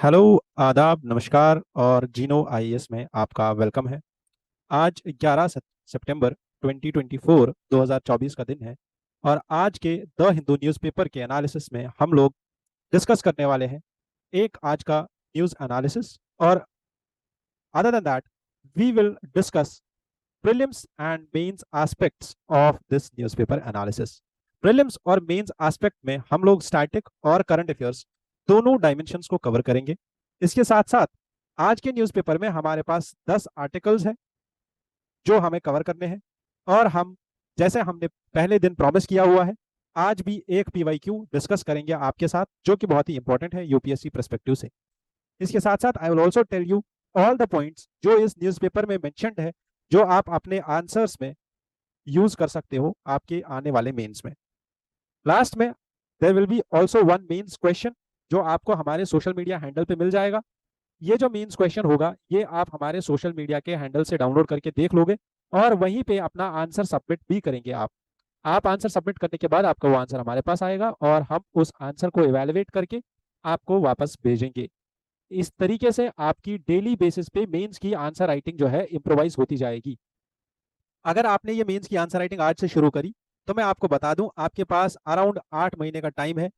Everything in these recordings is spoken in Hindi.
हेलो, आदाब, नमस्कार और जीनो आईएएस में आपका वेलकम है। आज 11 सितंबर 2024 2024 का दिन है और आज के द हिंदू न्यूज़पेपर के एनालिसिस में हम लोग डिस्कस करने वाले हैं एक आज का न्यूज़ एनालिसिस। और other than that we will discuss prelims and mains aspects of this newspaper analysis. Prelims और मेंस एस्पेक्ट में हम लोग स्टैटिक और करंट अफेयर्स दोनों डायमेंशंस को कवर करेंगे। इसके साथ साथ आज के न्यूज़पेपर में हमारे पास 10 आर्टिकल्स हैं जो हमें कवर करने हैं और हम जैसे हमने पहले दिन प्रॉमिस किया हुआ है, आज भी एक पीवाईक्यू डिस्कस करेंगे आपके साथ जो कि बहुत ही इंपॉर्टेंट है यूपीएससी पर्सपेक्टिव से। इसके साथ साथ I will also tell you all the points जो इस न्यूज़पेपर में मेंशन्ड है, जो आप अपने आंसर्स में यूज कर सकते हो आपके आने वाले मेंस में। लास्ट में there will be also one mains question जो आपको हमारे सोशल मीडिया हैंडल पे मिल जाएगा। ये जो मेंस क्वेश्चन होगा ये आप हमारे सोशल मीडिया के हैंडल से डाउनलोड करके देख लोगे और वहीं पे अपना आंसर सबमिट भी करेंगे। आप आंसर सबमिट करने के बाद आपका वो आंसर हमारे पास आएगा और हम उस आंसर को इवेलुएट करके आपको वापस भेजेंगे। इस तरीके से आपकी डेली बेसिस पे मेंस की आंसर राइटिंग जो है इम्प्रोवाइज होती जाएगी। अगर आपने ये मेंस की आंसर राइटिंग आज से शुरू करी तो मैं आपको बता दूं आपके पास अराउंड 8 महीने का टाइम है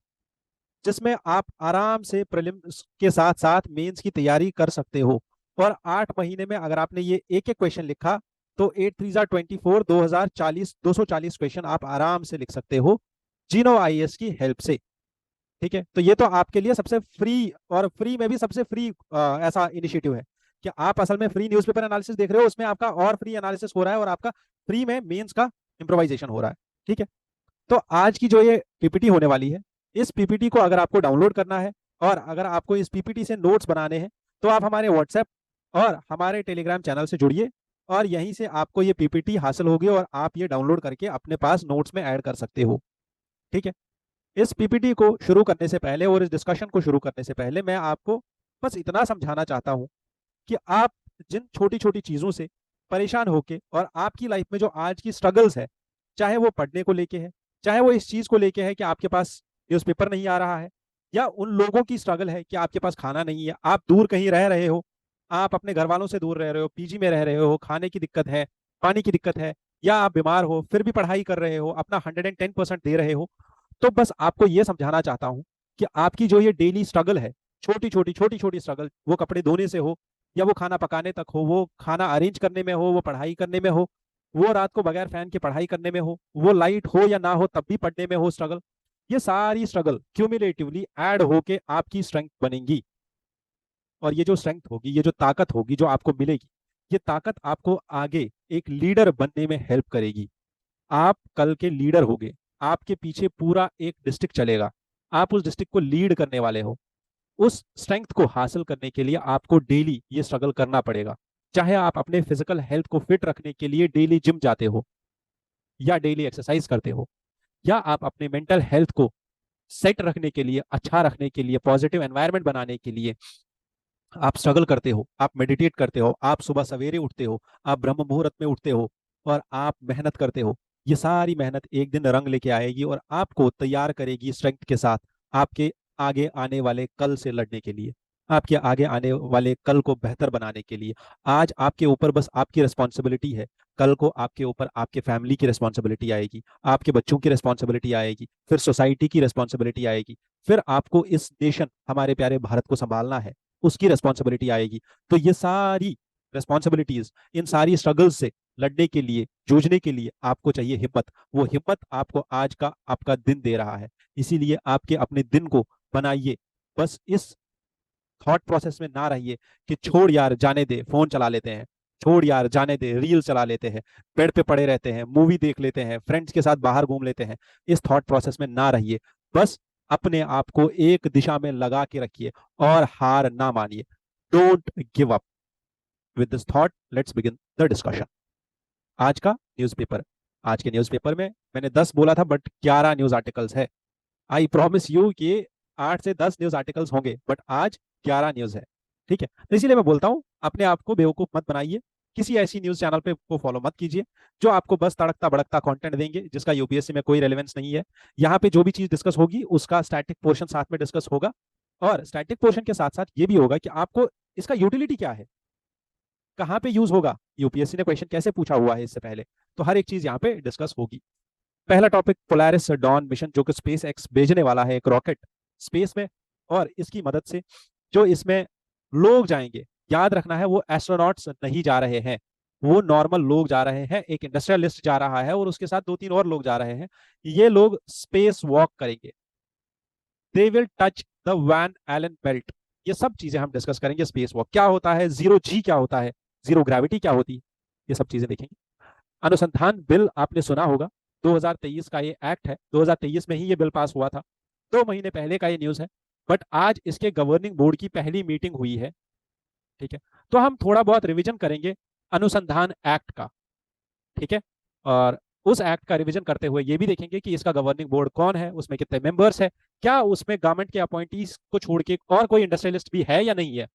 जिसमें आप आराम से प्रीलिम्स के साथ साथ मेंस की तैयारी कर सकते हो। और 8 महीने में अगर आपने ये एक एक क्वेश्चन लिखा तो 8 3 जार 24 2,040 क्वेश्चन आप आराम से लिख सकते हो जीनो आईएएस की हेल्प से। ठीक है, तो ये तो आपके लिए सबसे फ्री और फ्री में भी सबसे फ्री ऐसा इनिशिएटिव है कि आप असल में फ्री न्यूज़पेपर एनालिसिस देख रहे हो, उसमें आपका और फ्री एनालिसिस हो रहा है और आपका फ्री में मेंस का इम्प्रोवाइजेशन हो रहा है। ठीक है, तो आज की जो ये पीपीटी होने वाली है, इस पीपीटी को अगर आपको डाउनलोड करना है और अगर आपको इस पीपीटी से नोट्स बनाने हैं तो आप हमारे व्हाट्सएप और हमारे टेलीग्राम चैनल से जुड़िए और यहीं से आपको ये पीपीटी हासिल होगी और आप ये डाउनलोड करके अपने पास नोट्स में ऐड कर सकते हो। ठीक है, इस पीपीटी को शुरू करने से पहले और इस डिस्कशन को शुरू करने से पहले मैं आपको बस इतना समझाना चाहता हूं कि आप जिन छोटी छोटी चीज़ों से परेशान होके और आपकी लाइफ में जो आज की स्ट्रगल्स है, चाहे वो पढ़ने को लेके है, चाहे वो इस चीज़ को लेके है कि आपके पास न्यूज़पेपर नहीं आ रहा है, या उन लोगों की स्ट्रगल है कि आपके पास खाना नहीं है, आप दूर कहीं रह रहे हो, आप अपने घर वालों से दूर रह रहे हो, पीजी में रह रहे हो, खाने की दिक्कत है, पानी की दिक्कत है, या आप बीमार हो फिर भी पढ़ाई कर रहे हो, अपना 110% दे रहे हो। तो बस आपको ये समझाना चाहता हूँ कि आपकी जो ये डेली स्ट्रगल है, छोटी छोटी स्ट्रगल, वो कपड़े धोने से हो या वो खाना पकाने तक हो, वो खाना अरेंज करने में हो, वो पढ़ाई करने में हो, वो रात को बगैर फैन के पढ़ाई करने में हो, वो लाइट हो या ना हो तब भी पढ़ने में हो स्ट्रगल, ये सारी स्ट्रगल क्यूमुलेटिवली ऐड होके आपकी स्ट्रेंथ बनेंगी। और ये जो स्ट्रेंथ होगी, ये जो ताकत होगी जो आपको मिलेगी, ये ताकत आपको आगे एक लीडर बनने में हेल्प करेगी। आप कल के लीडर होगे, आपके पीछे पूरा एक डिस्ट्रिक्ट चलेगा, आप उस डिस्ट्रिक्ट को लीड करने वाले हो। उस स्ट्रेंथ को हासिल करने के लिए आपको डेली ये स्ट्रगल करना पड़ेगा। चाहे आप अपने फिजिकल हेल्थ को फिट रखने के लिए डेली जिम जाते हो या डेली एक्सरसाइज करते हो, या आप अपने मेंटल हेल्थ को सेट रखने के लिए, अच्छा रखने के लिए, पॉजिटिव एनवायरनमेंट बनाने के लिए आप स्ट्रगल करते हो, आप मेडिटेट करते हो, आप सुबह सवेरे उठते हो, आप ब्रह्म मुहूर्त में उठते हो और आप मेहनत करते हो। ये सारी मेहनत एक दिन रंग लेके आएगी और आपको तैयार करेगी स्ट्रेंथ के साथ आपके आगे आने वाले कल से लड़ने के लिए, आपके आगे आने वाले कल को बेहतर बनाने के लिए। आज आपके ऊपर बस आपकी रिस्पॉन्सिबिलिटी है, कल को आपके ऊपर आपके फैमिली की रिस्पॉन्सिबिलिटी आएगी, आपके बच्चों की रिस्पॉन्सिबिलिटी आएगी, फिर सोसाइटी की रिस्पॉन्सिबिलिटी आएगी, फिर आपको इस नेशन हमारे प्यारे भारत को संभालना है, उसकी रिस्पॉन्सिबिलिटी आएगी। तो ये सारी रिस्पॉन्सिबिलिटीज, इन सारी स्ट्रगल्स से लड़ने के लिए, जूझने के लिए आपको चाहिए हिम्मत। वो हिम्मत आपको आज का आपका दिन दे रहा है, इसीलिए आपके अपने दिन को बनाइए। बस इस थॉट प्रोसेस में ना रहिए कि छोड़ यार जाने दे, फोन चला लेते हैं, छोड़ यार जाने दे, रील चला लेते हैं, बेड पे पड़े रहते हैं, मूवी देख लेते हैं, फ्रेंड्स के साथ बाहर घूम लेते हैं। इस थॉट प्रोसेस में ना रहिए, बस अपने आप को एक दिशा में लगा के रखिए और हार ना मानिए। Don't give up. With this thought let's begin the discussion. आज का न्यूज़पेपर, आज के न्यूज़पेपर में मैंने 10 बोला था बट 11 न्यूज आर्टिकल्स है। आई प्रॉमिस यू कि 8 से 10 न्यूज आर्टिकल्स होंगे बट आज 11 न्यूज है। ठीक है, तो इसीलिए मैं बोलता हूं अपने आप को बेवकूफ मत बनाइए, किसी ऐसी न्यूज चैनल पे को फॉलो मत कीजिए जो आपको बस तड़कता भड़कता कंटेंट देंगे जिसका यूपीएससी में कोई रेलेवेंस नहीं है। यहाँ पे जो भी चीज डिस्कस होगी उसका स्टैटिक पोर्शन साथ में डिस्कस होगा, और स्टैटिक पोर्शन के साथ साथ ये भी होगा कि आपको इसका यूटिलिटी क्या है, कहाँ पे यूज होगा, यूपीएससी ने क्वेश्चन कैसे पूछा हुआ है इससे पहले, तो हर एक चीज यहाँ पे डिस्कस होगी। पहला टॉपिक पोलैरिस डॉन मिशन, जो कि स्पेस एक्स भेजने वाला है एक रॉकेट स्पेस में, और इसकी मदद से जो इसमें लोग जाएंगे, याद रखना है वो एस्ट्रोनॉट्स नहीं जा रहे हैं, वो नॉर्मल लोग जा रहे हैं, एक इंडस्ट्रियलिस्ट जा रहा है और उसके साथ 2-3 और लोग जा रहे हैं। ये लोग स्पेस वॉक करेंगे, they will touch the Van Allen belt. ये सब चीजें हम डिस्कस करेंगे। स्पेस वॉक क्या होता है, जीरो जी क्या होता है, जीरो ग्रेविटी क्या होती है, ये सब चीजें देखेंगे। अनुसंधान बिल आपने सुना होगा, 2023 का ये एक्ट है, 2023 में ही ये बिल पास हुआ था, 2 महीने पहले का ये न्यूज है, बट आज इसके गवर्निंग बोर्ड की पहली मीटिंग हुई है। ठीक है, तो हम थोड़ा बहुत रिवीजन करेंगे अनुसंधान एक्ट का। ठीक है, और उस एक्ट का रिवीजन करते हुए ये भी देखेंगे कि इसका गवर्निंग बोर्ड कौन है, उसमें कितने मेंबर्स है, क्या उसमें गवर्नमेंट के अपॉइंटीज को छोड़ के और कोई इंडस्ट्रियलिस्ट भी है या नहीं है।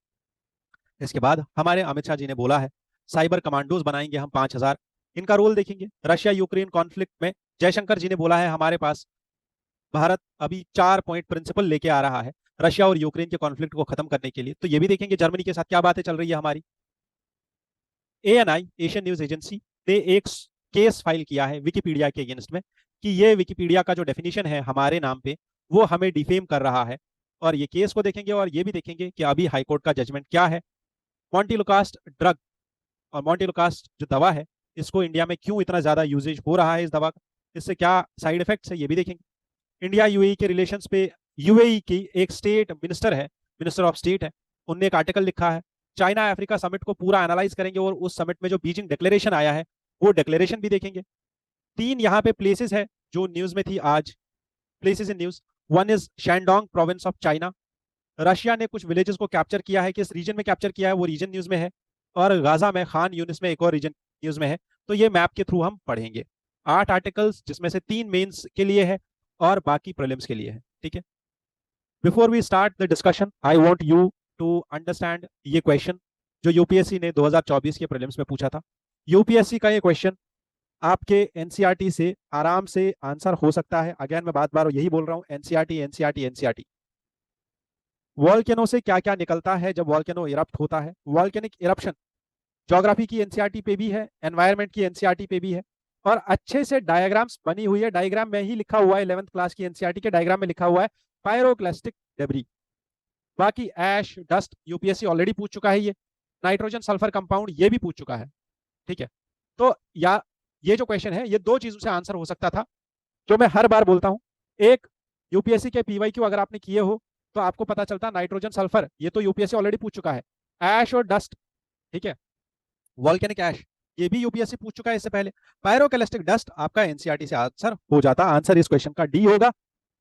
इसके बाद हमारे अमित शाह जी ने बोला है साइबर कमांडोज बनाएंगे हम 5,000, इनका रोल देखेंगे। रशिया यूक्रेन कॉन्फ्लिक्ट में जयशंकर जी ने बोला है हमारे पास भारत अभी 4 पॉइंट प्रिंसिपल लेके आ रहा है रशिया और यूक्रेन के कॉन्फ्लिक्ट को खत्म करने के लिए, तो ये भी देखेंगे जर्मनी के साथ क्या बातें चल रही है हमारी। एएनआई एशियन न्यूज एजेंसी ने एक केस फाइल किया है विकिपीडिया के अगेंस्ट में कि ये विकिपीडिया का जो डेफिनेशन है हमारे नाम पे वो हमें डिफेम कर रहा है, और ये केस को देखेंगे और ये भी देखेंगे कि अभी हाईकोर्ट का जजमेंट क्या है। मॉन्टिलुकास्ट ड्रग और मॉन्टिलुकास्ट जो दवा है, इसको इंडिया में क्यों इतना ज्यादा यूजेज हो रहा है इस दवा का, इससे क्या साइड इफेक्ट्स है, ये भी देखेंगे। इंडिया यूएई के रिलेशंस पे यूएई की एक स्टेट मिनिस्टर है, मिनिस्टर ऑफ स्टेट है, उनने एक आर्टिकल लिखा है। चाइना अफ्रीका समिट को पूरा एनालाइज करेंगे और उस समिट में जो बीजिंग डिक्लेरेशन आया है वो डिक्लेरेशन भी देखेंगे। 3 यहाँ पे प्लेसेस है जो न्यूज में थी आज, places in news. One is शैंडोंग province of China, Russia ने कुछ विलेजेस को कैप्चर किया है, किस रीजन में कैप्चर किया है वो रीजन न्यूज में है, और गाजा में खान यूनिस में एक और रीजन न्यूज में है, तो ये मैप के थ्रू हम पढ़ेंगे। 8 आर्टिकल्स जिसमें से 3 मेंस के लिए है और बाकी प्रीलिम्स के लिए है। ठीक है, before we start the discussion I want you to understand ये क्वेश्चन जो यूपीएससी ने 2024 के प्रीलिम्स में पूछा था। यूपीएससी का ये क्वेश्चन आपके एनसीईआरटी से आराम से आंसर हो सकता है। अगेन मैं बार बार यही बोल रहा हूँ, एनसीईआरटी एनसीईआरटी एनसीईआरटी। वॉल्केनो से क्या क्या निकलता है जब वॉल्केनो इरप्ट होता है, वॉल्केनिक इरप्शन ज्योग्राफी की एनसीईआरटी पे भी है, एनवायरनमेंट की एनसीईआरटी पे भी है, और अच्छे से डायग्राम्स बनी हुई है। डायग्राम में ही लिखा हुआ है, 11th क्लास की एनसीईआरटी के डायग्राम में लिखा हुआ है पायरोक्लास्टिक डेब्री। बाकी ऐश डस्ट यूपीएससी ऑलरेडी पूछ चुका है, ये नाइट्रोजन सल्फर कंपाउंड ये भी पूछ चुका है। ठीक है, तो या ये जो क्वेश्चन है ये 2 चीजों से आंसर हो सकता था, जो मैं हर बार बोलता हूं। एक, यूपीएससी के पीवाईक्यू अगर आपने किए हो तो आपको पता चलता नाइट्रोजन सल्फर, ये तो यूपीएससी ऑलरेडी पूछ चुका है। ऐश और डस्ट, ठीक है, वॉल्केनिक ऐश ये भी यूपीएससी पूछ चुका है इससे पहले। पायरोक्लास्टिक डस्ट आपका एनसीईआरटी से आंसर हो जाता, आंसर इस क्वेश्चन का डी होगा।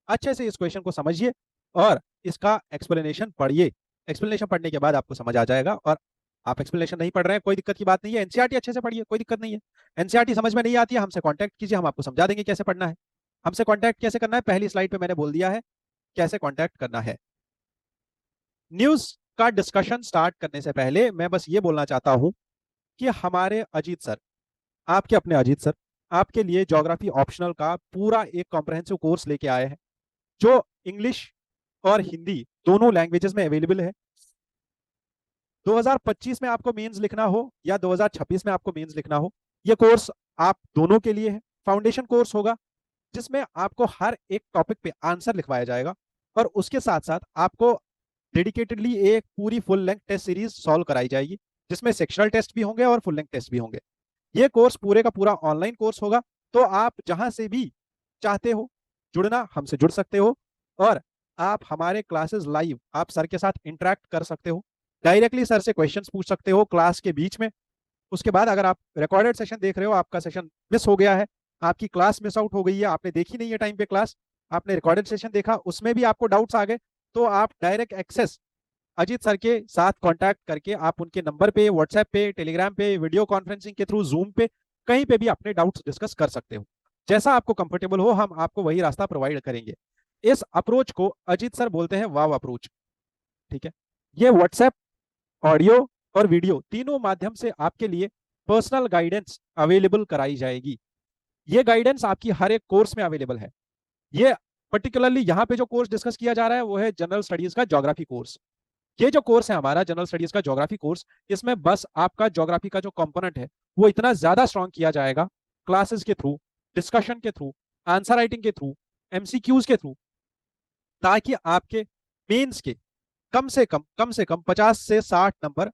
अच्छे से इस क्वेश्चन को समझिए और इसका एक्सप्लेनेशन पढ़िए, एक्सप्लेनेशन पढ़ने के बाद आपको समझ आ जाएगा। और आप एक्सप्लेनेशन नहीं पढ़ रहे हैं, कोई दिक्कत की बात नहीं है, एनसीईआरटी अच्छे से पढ़िए, कोई दिक्कत नहीं है। एनसीईआरटी समझ में नहीं आती है, हमसे कांटेक्ट कीजिए, हम आपको समझा देंगे कैसे पढ़ना है। हमसे कांटेक्ट कैसे करना है, पहली स्लाइड पे मैंने बोल दिया है कैसे कांटेक्ट करना है। न्यूज का डिस्कशन स्टार्ट करने से पहले मैं बस ये बोलना चाहता हूं कि हमारे अजीत सर, आपके अपने अजीत सर, आपके लिए ज्योग्राफी ऑप्शनल का पूरा एक कॉम्प्रहेंसिव कोर्स लेके आए हैं, जो इंग्लिश और हिंदी दोनों लैंग्वेजेस में अवेलेबल है। 2025 में आपको मेंस लिखना हो या 2026 में आपको मेंस लिखना हो, ये कोर्स आप दोनों के लिए है। फाउंडेशन कोर्स होगा जिसमें आपको हर एक टॉपिक पे आंसर लिखवाया जाएगा, और उसके साथ साथ आपको डेडिकेटेडली एक पूरी full length test series solve कराई जाएगी, जिसमें सेक्शनल टेस्ट भी होंगे और फुल लेंथ टेस्ट भी होंगे। ये कोर्स पूरे का पूरा ऑनलाइन कोर्स होगा, तो आप जहां से भी चाहते हो जुड़ना हमसे जुड़ सकते हो, और आप हमारे क्लासेस लाइव आप सर के साथ इंटरेक्ट कर सकते हो, डायरेक्टली सर से क्वेश्चंस पूछ सकते हो क्लास के बीच में। उसके बाद अगर आप रिकॉर्डेड सेशन देख रहे हो, आपका सेशन मिस हो गया है, आपकी क्लास मिस आउट हो गई है, आपने देखी नहीं है टाइम पे क्लास, आपने रिकॉर्डेड सेशन देखा उसमें भी आपको डाउट्स आ गए, तो आप डायरेक्ट एक्सेस अजीत सर के साथ कांटेक्ट करके आप उनके नंबर पे, व्हाट्सएप पे, टेलीग्राम पे, वीडियो कॉन्फ्रेंसिंग के थ्रू, जूम पे, कहीं पे भी अपने डाउट्स डिस्कस कर सकते हो। जैसा आपको कंफर्टेबल हो हम आपको वही रास्ता प्रोवाइड करेंगे। इस अप्रोच को अजीत सर बोलते हैं वाव अप्रोच। ठीक है, ये व्हाट्सएप, ऑडियो और वीडियो तीनों माध्यम से आपके लिए पर्सनल गाइडेंस अवेलेबल कराई जाएगी। ये गाइडेंस आपकी हर एक कोर्स में अवेलेबल है। ये पर्टिकुलरली यहाँ पे जो कोर्स डिस्कस किया जा रहा है वो है जनरल स्टडीज का ज्योग्राफी कोर्स। ये जो कोर्स है हमारा जनरल स्टडीज का ज्योग्राफी कोर्स, इसमें बस आपका ज्योग्राफी का जो कंपोनेंट है वो इतना ज्यादा स्ट्रॉन्ग किया जाएगा क्लासेस के थ्रू, डिस्कशन के थ्रू, आंसर राइटिंग के थ्रू, एमसीक्यूज के थ्रू, ताकि आपके मेंस के कम से कम 50 से 60 नंबर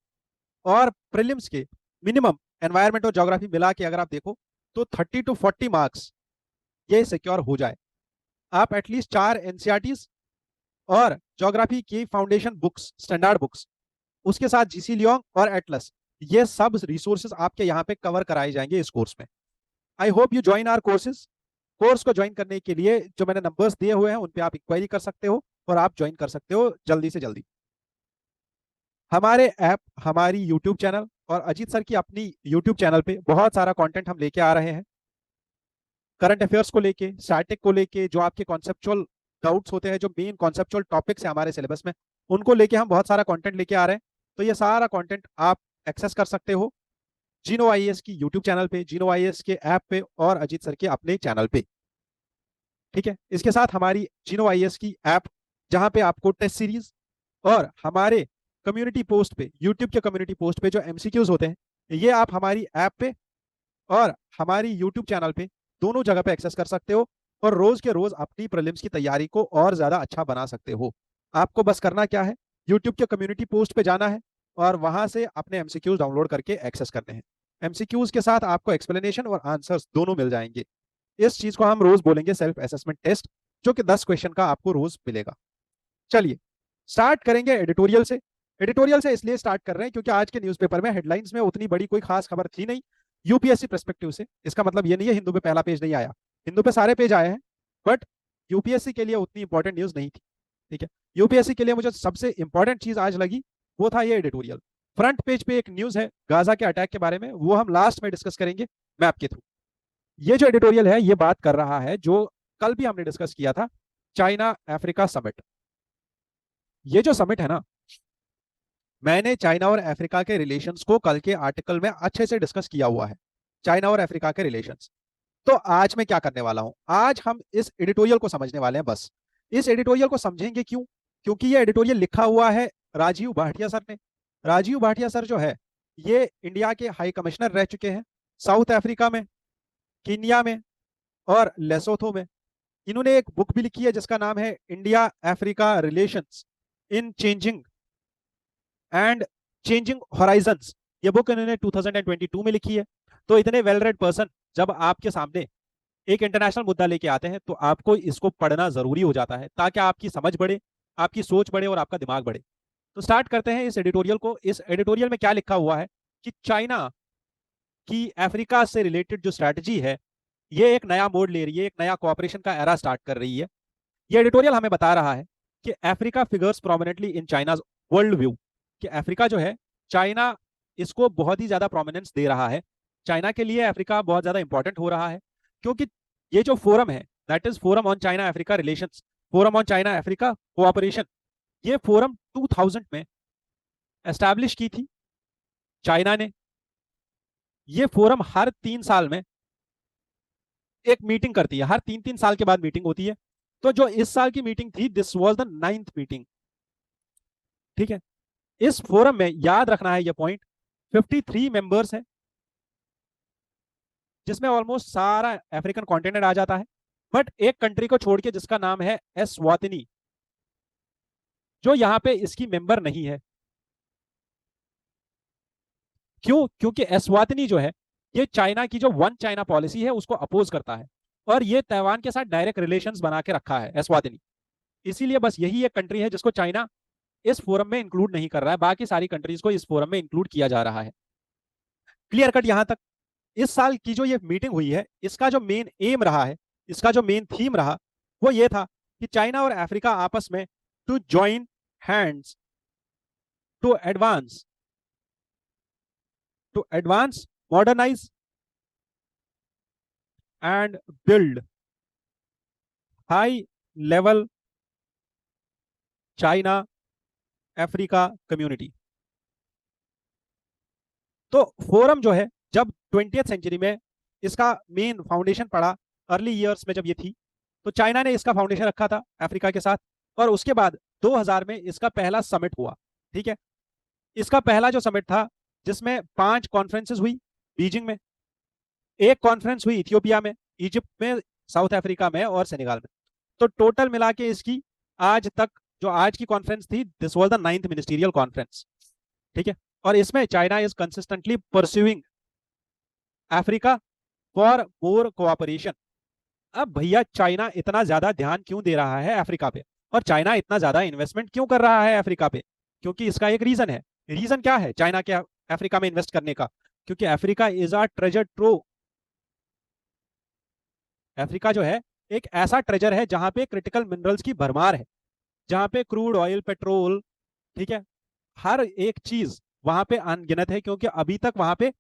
और प्रीलिम्स के मिनिमम एनवायरमेंट और ज्योग्राफी मिला के अगर आप देखो तो 30 to 40 मार्क्स ये सिक्योर हो जाए। आप एटलीस्ट 4 एनसीईआरटीज और ज्योग्राफी की फाउंडेशन बुक्स, स्टैंडर्ड बुक्स, उसके साथ जीसी लियोंग और एटलस, ये सब रिसोर्सेज आपके यहाँ पे कवर कराए जाएंगे इस कोर्स में। I hope you join our courses. Course को ज्वाइन करने के लिए जो मैंने नंबर्स दिए हुए हैं उन पे आप इंक्वायरी कर सकते हो और आप ज्वाइन कर सकते हो जल्दी से जल्दी। हमारे ऐप, हमारी यूट्यूब चैनल और अजीत सर की अपनी यूट्यूब चैनल पे बहुत सारा कंटेंट हम लेके आ रहे हैं। करंट अफेयर्स को लेके, स्टैटिक को लेके, जो आपके कॉन्सेप्चुअल डाउट्स होते हैं, जो मेन कॉन्सेप्चुअल टॉपिक्स हैं हमारे सिलेबस में, उनको लेके हम बहुत सारा कंटेंट लेके आ रहे हैं। तो ये सारा कंटेंट आप एक्सेस कर सकते हो जिनो आईएएस की यूट्यूब चैनल पे, जिनो आईएएस के ऐप पे और अजीत सर के अपने चैनल पे। ठीक है, इसके साथ हमारी जिनो आईएएस की ऐप, जहां पे आपको टेस्ट सीरीज और हमारे कम्युनिटी पोस्ट पे, यूट्यूब के कम्युनिटी पोस्ट पे जो एमसीक्यूज होते हैं, ये आप हमारी ऐप पे और हमारी यूट्यूब चैनल पे दोनों जगह पे एक्सेस कर सकते हो और रोज के रोज अपनी प्रीलिम्स की तैयारी को और ज्यादा अच्छा बना सकते हो। आपको बस करना क्या है, यूट्यूब के कम्युनिटी पोस्ट पे जाना है और वहां से अपने एमसीक्यूज डाउनलोड करके एक्सेस करने हैं। एमसीक्यूज के साथ आपको एक्सप्लेनेशन और आंसर्स दोनों मिल जाएंगे। इस चीज को हम रोज बोलेंगे सेल्फ असेसमेंट टेस्ट, जो कि 10 क्वेश्चन का आपको रोज मिलेगा। चलिए स्टार्ट करेंगे एडिटोरियल से। एडिटोरियल से इसलिए स्टार्ट कर रहे हैं क्योंकि आज के न्यूज़पेपर में हेडलाइंस में उतनी बड़ी कोई खास खबर थी नहीं यूपीएससी पर्सपेक्टिव से। इसका मतलब ये नहीं है हिंदू पे पहला पेज नहीं आया, हिंदू पे सारे पेज आए हैं, बट यूपीएससी के लिए उतनी इंपॉर्टेंट न्यूज नहीं थी। ठीक है, यूपीएससी के लिए मुझे सबसे इंपॉर्टेंट चीज आज लगी वो था ये एडिटोरियल। फ्रंट पेज पे एक न्यूज है गाजा के अटैक के बारे में, वो हम लास्ट में डिस्कस करेंगे मैप के थ्रू। ये जो एडिटोरियल है ये बात कर रहा है जो कल भी हमने डिस्कस किया था, चाइना अफ्रीका समिट। ये जो समिट है ना, मैंने चाइना और अफ्रीका के रिलेशंस को कल के आर्टिकल में अच्छे से डिस्कस किया हुआ है, चाइना और अफ्रीका के रिलेशंस। तो आज मैं क्या करने वाला हूं, आज हम इस एडिटोरियल को समझने वाले हैं। बस इस एडिटोरियल को समझेंगे क्यों, क्योंकि ये एडिटोरियल लिखा हुआ है राजीव भाटिया सर ने। राजीव भाटिया सर जो है ये इंडिया के हाई कमिश्नर रह चुके हैं साउथ अफ्रीका में, कीनिया में और लेसोथो में। इन्होंने एक बुक भी लिखी है जिसका नाम है India Africa relations in changing and changing horizons. ये बुक इन्होंने 2022 में लिखी है। तो इतने वेल रेड पर्सन जब आपके सामने एक इंटरनेशनल मुद्दा लेके आते हैं तो आपको इसको पढ़ना जरूरी हो जाता है ताकि आपकी समझ बढ़े, आपकी सोच बढ़े और आपका दिमाग बढ़े। तो स्टार्ट करते हैं इस एडिटोरियल को। इस एडिटोरियल में क्या लिखा हुआ है कि चाइना की अफ्रीका से रिलेटेड जो स्ट्रैटेजी है ये एक नया मोड ले रही है, एक नया कोऑपरेशन का एरा स्टार्ट कर रही है। ये एडिटोरियल हमें बता रहा है कि Africa figures prominently in China's world view, कि अफ्रीका जो है चाइना इसको बहुत ही ज्यादा प्रोमिनेंस दे रहा है। चाइना के लिए अफ्रीका बहुत ज्यादा इंपॉर्टेंट हो रहा है क्योंकि ये जो फोरम है, that is forum on China Africa relations, forum on China Africa cooperation, ये फोरम 2000 में एस्टैब्लिश की थी चाइना ने। ये फोरम हर 3 साल में एक मीटिंग करती है, हर 3-3 साल के बाद मीटिंग होती है। तो जो इस साल की मीटिंग थी, this was the 9th meeting. ठीक है, इस फोरम में याद रखना है ये पॉइंट, 53 मेंबर्स है जिसमें ऑलमोस्ट सारा अफ्रीकन कॉन्टिनेंट आ जाता है, बट एक कंट्री को छोड़ के जिसका नाम है एस्वातिनी, जो यहां पे इसकी मेंबर नहीं है। क्यों? क्योंकि एस्वातिनी जो है ये चाइना की जो वन चाइना पॉलिसी है उसको अपोज करता है और ये ताइवान के साथ डायरेक्ट रिलेशंस बना के रखा है एस्वातिनी। इसीलिए बस यही एक कंट्री है जिसको चाइना इस फोरम में इंक्लूड नहीं कर रहा है, बाकी सारी कंट्रीज को इस फोरम में इंक्लूड किया जा रहा है। क्लियर कट यहां तक। इस साल की जो ये मीटिंग हुई है इसका जो मेन एम रहा है, इसका जो मेन थीम रहा वो ये था कि चाइना और अफ्रीका आपस में to join hands to advance, modernise and build high level China Africa community. तो फोरम जो है जब 20th सेंचुरी में इसका मेन फाउंडेशन पड़ा, अर्ली ईयर्स में जब ये थी, तो चाइना ने इसका फाउंडेशन रखा था अफ्रीका के साथ, और उसके बाद 2000 में इसका पहला समिट हुआ। ठीक है, इसका पहला जो समिट था, जिसमें 5 कॉन्फ्रेंसेस हुई बीजिंग में, एक कॉन्फ्रेंस हुई इथियोपिया में, इजिप्ट में, साउथ अफ्रीका में और सेनेगाल में। तो टोटल मिला के इसकी आज तक जो आज की कॉन्फ्रेंस थी, this was the 9th ministerial conference. ठीक है, और इसमें China is consistently pursuing Africa for more cooperation. अब भैया चाइना इतना ज्यादा ध्यान क्यों दे रहा है अफ्रीका पे, और चाइना इतना ज्यादा इन्वेस्टमेंट क्यों कर रहा है अफ्रीका पे? क्योंकि इसका एक रीजन है। रीजन क्या है चाइना के अफ्रीका में इन्वेस्ट करने का? क्योंकि Africa is a treasure trove. Africa जो है एक ऐसा ट्रेजर है जहां पे क्रिटिकल मिनरल्स की भरमार है, जहां पे क्रूड ऑयल, पेट्रोल, ठीक है, हर एक चीज वहां पे अनगिनत है, क्योंकि अभी तक वहां पे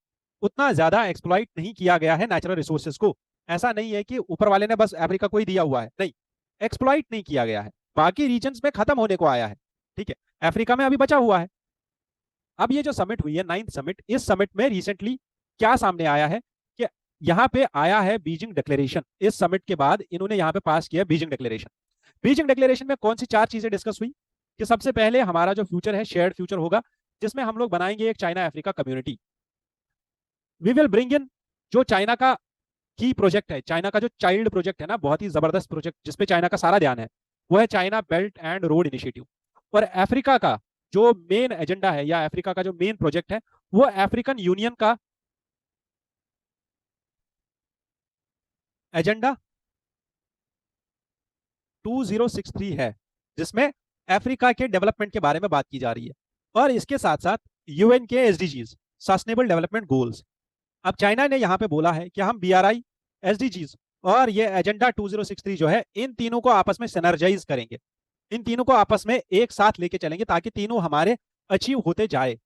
उतना ज्यादा एक्सप्लॉइट नहीं किया गया है नेचुरल रिसोर्सेज को। ऐसा नहीं है कि ऊपर वाले ने बस अफ्रीका को ही दिया हुआ है, नहीं, एक्सप्लॉइट नहीं किया गया है, बाकी रीजन्स में खत्म होने को आया है। ठीक है, अफ्रीका में अभी बचा हुआ है। अब ये जो समिट हुई है 9th समिट, इस समिट में रिसेंटली क्या सामने आया है कि यहाँ पे आया है बीजिंग डिक्लेरेशन। इस समिट के बाद इन्होंने यहाँ पे पास किया बीजिंग डिक्लेरेशन। बीजिंग डिक्लेरेशन में कौन सी 4 चीजें डिस्कस हुई? कि सबसे पहले हमारा जो फ्यूचर है शेयर्ड फ्यूचर होगा, जिसमें हम लोग बनाएंगे एक China Africa community. We will bring in जो चाइना का की प्रोजेक्ट है, चाइना का जो चाइल्ड प्रोजेक्ट है ना, बहुत ही जबरदस्त प्रोजेक्ट जिसपे चाइना का सारा ध्यान है, वो है China belt and road initiative. और अफ्रीका का जो मेन एजेंडा है या अफ्रीका का जो मेन प्रोजेक्ट है, वो अफ्रीकन यूनियन का एजेंडा 2063 है, जिसमें अफ्रीका के डेवलपमेंट के बारे में बात की जा रही है, और इसके साथ साथ यूएन के एसडीजीज, सस्टेनेबल डेवलपमेंट गोल्स। अब चाइना ने यहां पे बोला है कि हम बीआरआई, एसडीजीज और ये एजेंडा 2063 जो है, इन तीनों को आपस में सिनर्जाइज करेंगे, इन तीनों को आपस में एक साथ लेके चलेंगे ताकि तीनों हमारे अचीव होते जाए।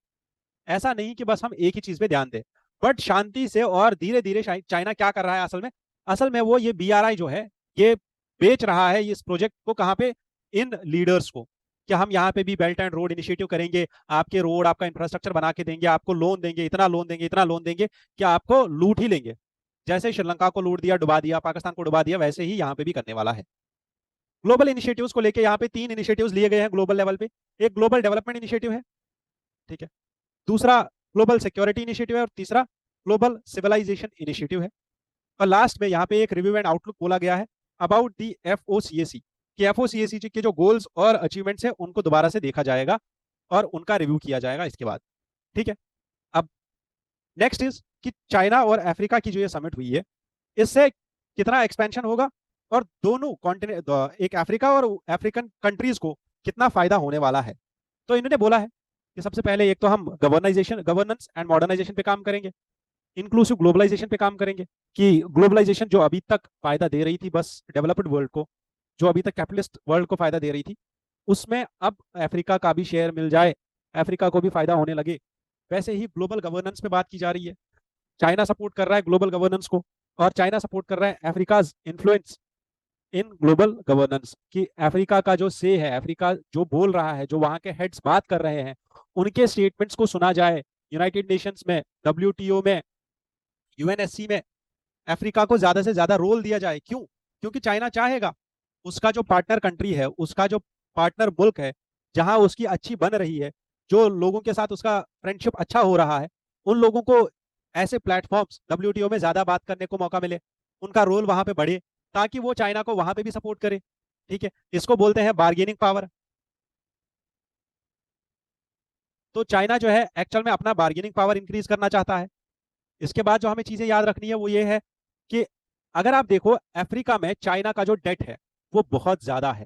ऐसा नहीं कि बस हम एक ही चीज पे ध्यान दें, बट शांति से और धीरे धीरे। चाइना क्या कर रहा है असल में? असल में वो ये बीआरआई जो है, ये बेच रहा है इस प्रोजेक्ट को कहां पे? इन लीडर्स को, कि हम यहाँ पे भी बेल्ट एंड रोड इनिशिएटिव करेंगे, आपके रोड, आपका इंफ्रास्ट्रक्चर बना के देंगे, आपको लोन देंगे, इतना लोन देंगे, इतना लोन देंगे कि आपको लूट ही लेंगे। जैसे श्रीलंका को लूट दिया, डुबा दिया, पाकिस्तान को डुबा दिया, वैसे ही यहाँ पे भी करने वाला है। ग्लोबल इनिशिएटिव्स को लेके यहाँ पे 3 इनिशिएटिव्स लिए गए हैं ग्लोबल लेवल पे। एक ग्लोबल डेवलपमेंट इनिशिएटिव है, ठीक है, दूसरा ग्लोबल सिक्योरिटी इनिशिएटिव है, और तीसरा ग्लोबल सिविलाइजेशन इनिशिएटिव है। और लास्ट में यहाँ पे एक रिव्यू एंड आउटलुक बोला गया है अबाउट दी एफओसीएसी, कि एफओसीएसी के जो गोल्स और अचीवमेंट्स हैं उनको दोबारा से देखा जाएगा और उनका रिव्यू किया जाएगा इसके बाद। ठीक है, अब नेक्स्ट इज कि चाइना और अफ्रीका की जो ये समिट हुई है, इससे कितना एक्सपेंशन होगा, और दोनों कॉन्टिनेंट, एक अफ्रीका और अफ्रीकन कंट्रीज को कितना फायदा होने वाला है। तो इन्होंने बोला है कि सबसे पहले एक तो हम गवर्नेंस एंड मॉडर्नाइजेशन पे काम करेंगे, इंक्लूसिव ग्लोबलाइजेशन पे काम करेंगे, कि ग्लोबलाइजेशन जो अभी तक फायदा दे रही थी बस डेवलप्ड वर्ल्ड को, जो अभी तक कैपिटलिस्ट वर्ल्ड को फायदा दे रही थी, उसमें अब अफ्रीका का भी शेयर मिल जाए, अफ्रीका को भी फायदा होने लगे। वैसे ही ग्लोबल गवर्नेंस पे बात की जा रही है। चाइना सपोर्ट कर रहा है ग्लोबल गवर्नेंस को, और चाइना सपोर्ट कर रहा है Africa's influence in global governance, कि अफ्रीका का जो से है, अफ्रीका जो बोल रहा है, जो वहां के हेड्स बात कर रहे हैं, उनके स्टेटमेंट्स को सुना जाए, यूनाइटेड नेशंस में, डब्ल्यूटीओ में, यूएनएससी में अफ्रीका को ज्यादा से ज्यादा रोल दिया जाए। क्यों? क्योंकि चाइना चाहेगा उसका जो पार्टनर कंट्री है, उसका जो पार्टनर मुल्क है, जहां उसकी अच्छी बन रही है, जो लोगों के साथ उसका फ्रेंडशिप अच्छा हो रहा है, उन लोगों को ऐसे प्लेटफॉर्म्स डब्ल्यूटीओ में ज्यादा बात करने को मौका मिले, उनका रोल वहां पे बढ़े, ताकि वो चाइना को वहां पे भी सपोर्ट करे। ठीक है, इसको बोलते हैं बार्गेनिंग पावर। तो चाइना जो है एक्चुअल में अपना बार्गेनिंग पावर इंक्रीज करना चाहता है। इसके बाद जो हमें चीजें याद रखनी है वो ये है कि अगर आप देखो अफ्रीका में चाइना का जो डेट है वो बहुत ज्यादा है।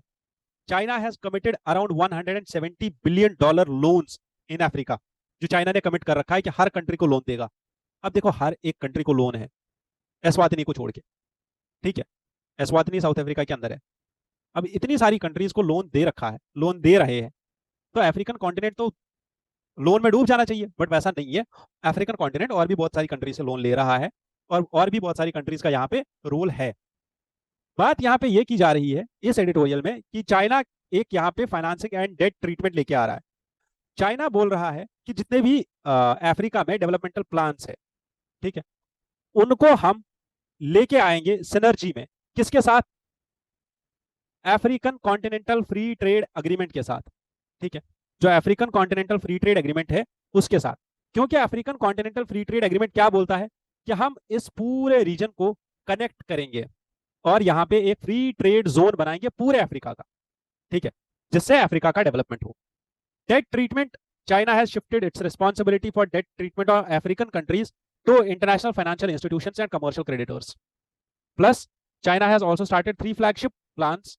China has committed around 170 billion dollar loans in Africa, जो चाइना ने कमिट कर रखा है कि हर कंट्री को लोन देगा। अब देखो हर एक कंट्री को लोन है, एस्वातिनी को छोड़ के, ठीक है, एस्वातिनी साउथ अफ्रीका के अंदर है। अब इतनी सारी कंट्रीज को लोन दे रखा है, लोन दे रहे हैं, तो अफ्रीकन कॉन्टिनेंट तो लोन में डूब जाना चाहिए, बट वैसा नहीं है। अफ्रीकन कॉन्टिनेंट और भी बहुत सारी कंट्री से लोन ले रहा है, और भी बहुत सारी कंट्रीज का यहाँ पे रोल है। बात यहाँ पे ये की जा रही है इस एडिटोरियल में कि चाइना एक यहाँ पे फाइनेंसिंग एंड डेट ट्रीटमेंट लेके आ रहा है। चाइना बोल रहा है कि जितने भी अफ्रीका में डेवलपमेंटल प्लान्स है, ठीक है, उनको हम लेके आएंगे सिनर्जी में। किसके साथ? African continental free trade agreement के साथ, ठीक है, जो African continental free trade agreement है उसके साथ। क्योंकि African continental free trade agreement क्या बोलता है कि हम इस पूरे रीजन को कनेक्ट करेंगे और यहाँ पे एक फ्री ट्रेड जोन बनाएंगे पूरे अफ्रीका का, ठीक है, जिससे अफ्रीका का डेवलपमेंट हो। Debt treatment, China has shifted its responsibility for debt treatment of African countries to international financial institutions and commercial creditors. Plus China has also started 3 flagship plans,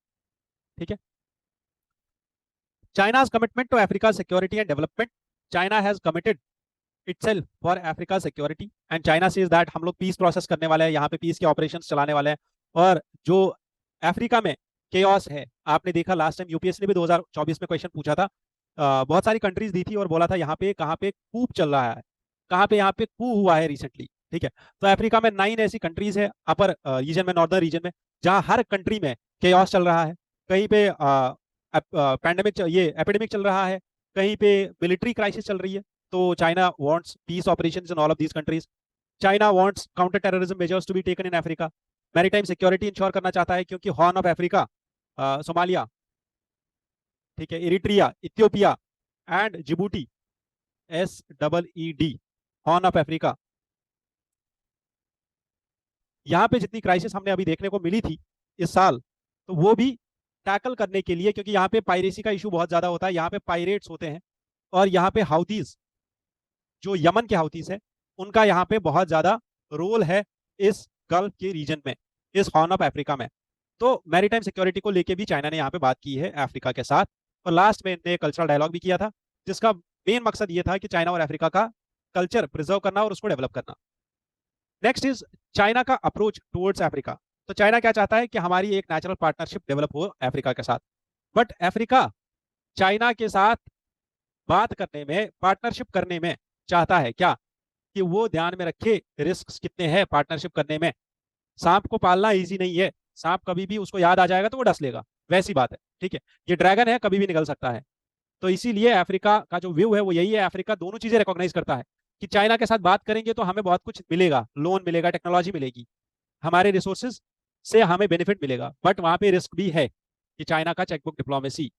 ठीक है। China's commitment to Africa's security and development. China has committed itself for Africa's security and China says that हम लोग पीस प्रोसेस करने वाले हैं, यहाँ पे पीस के ऑपरेशंस चलाने वाले हैं। और जो अफ्रीका में केओस है, आपने देखा लास्ट टाइम यूपीएससी ने भी 2024 में क्वेश्चन पूछा था, बहुत सारी कंट्रीज दी थी और बोला था यहाँ पे कहाँ पे कूप चल रहा है, कहाँ पे यहाँ पे कू हुआ है रिसेंटली, ठीक है। तो अफ्रीका में 9 ऐसी कंट्रीज है अपर रीजन में, नॉर्दर्न रीजन में, जहाँ हर कंट्री में केओस चल रहा है। कहीं पे पैंडेमिक ये एपिडेमिक चल रहा है, कहीं पे मिलिट्री क्राइसिस चल रही है। तो China wants peace operations in all of these countries. China wants counter terrorism measures to be taken in Africa. Maritime security ensure करना चाहता है क्योंकि हॉर्न ऑफ अफ्रीका, सोमालिया, ठीक है, Eritrea, Ethiopia and Djibouti, SEED, horn of Africa, यहाँ पे जितनी क्राइसिस हमने अभी देखने को मिली थी इस साल, तो वो भी टैकल करने के लिए, क्योंकि यहाँ पे पायरेसी का इशू बहुत ज्यादा होता है, यहाँ पे पायरेट्स होते हैं और यहाँ पे हाउथीज, जो यमन के हाउथीज है, उनका यहाँ पे बहुत ज्यादा रोल है इस गल्फ के रीजन में, इस हॉर्न ऑफ अफ्रीका में। तो मैरीटाइम सिक्योरिटी को लेके भी चाइना ने यहाँ पे बात की है अफ्रीका के साथ, और लास्ट में इनने कल्चरल डायलॉग भी किया था, जिसका मेन मकसद ये था कि चाइना और अफ्रीका का कल्चर प्रिजर्व करना और उसको डेवलप करना। नेक्स्ट इज चाइना का अप्रोच टुवर्ड्स अफ्रीका। तो चाइना क्या चाहता है कि हमारी एक नेचुरल पार्टनरशिप डेवलप हो अफ्रीका के साथ, बट अफ्रीका चाइना के साथ बात करने में, पार्टनरशिप करने में चाहता है क्या, कि वो ध्यान में रखे रिस्क कितने हैं पार्टनरशिप करने में। सांप को पालना इजी नहीं है, सांप कभी भी उसको याद आ जाएगा तो वो डस लेगा, वैसी बात है, ठीक है। ये ड्रैगन है, कभी भी निकल सकता है। तो इसीलिए अफ्रीका का जो व्यू है वो यही है, अफ्रीका दोनों चीजें रिकॉग्नाइज करता है कि चाइना के साथ बात करेंगे तो हमें बहुत कुछ मिलेगा, लोन मिलेगा, टेक्नोलॉजी मिलेगी, हमारे रिसोर्सेज से हमें बेनिफिट मिलेगा, बट वहां पे रिस्क भी है कि चाइना का चेकबुक डिप्लोमेसी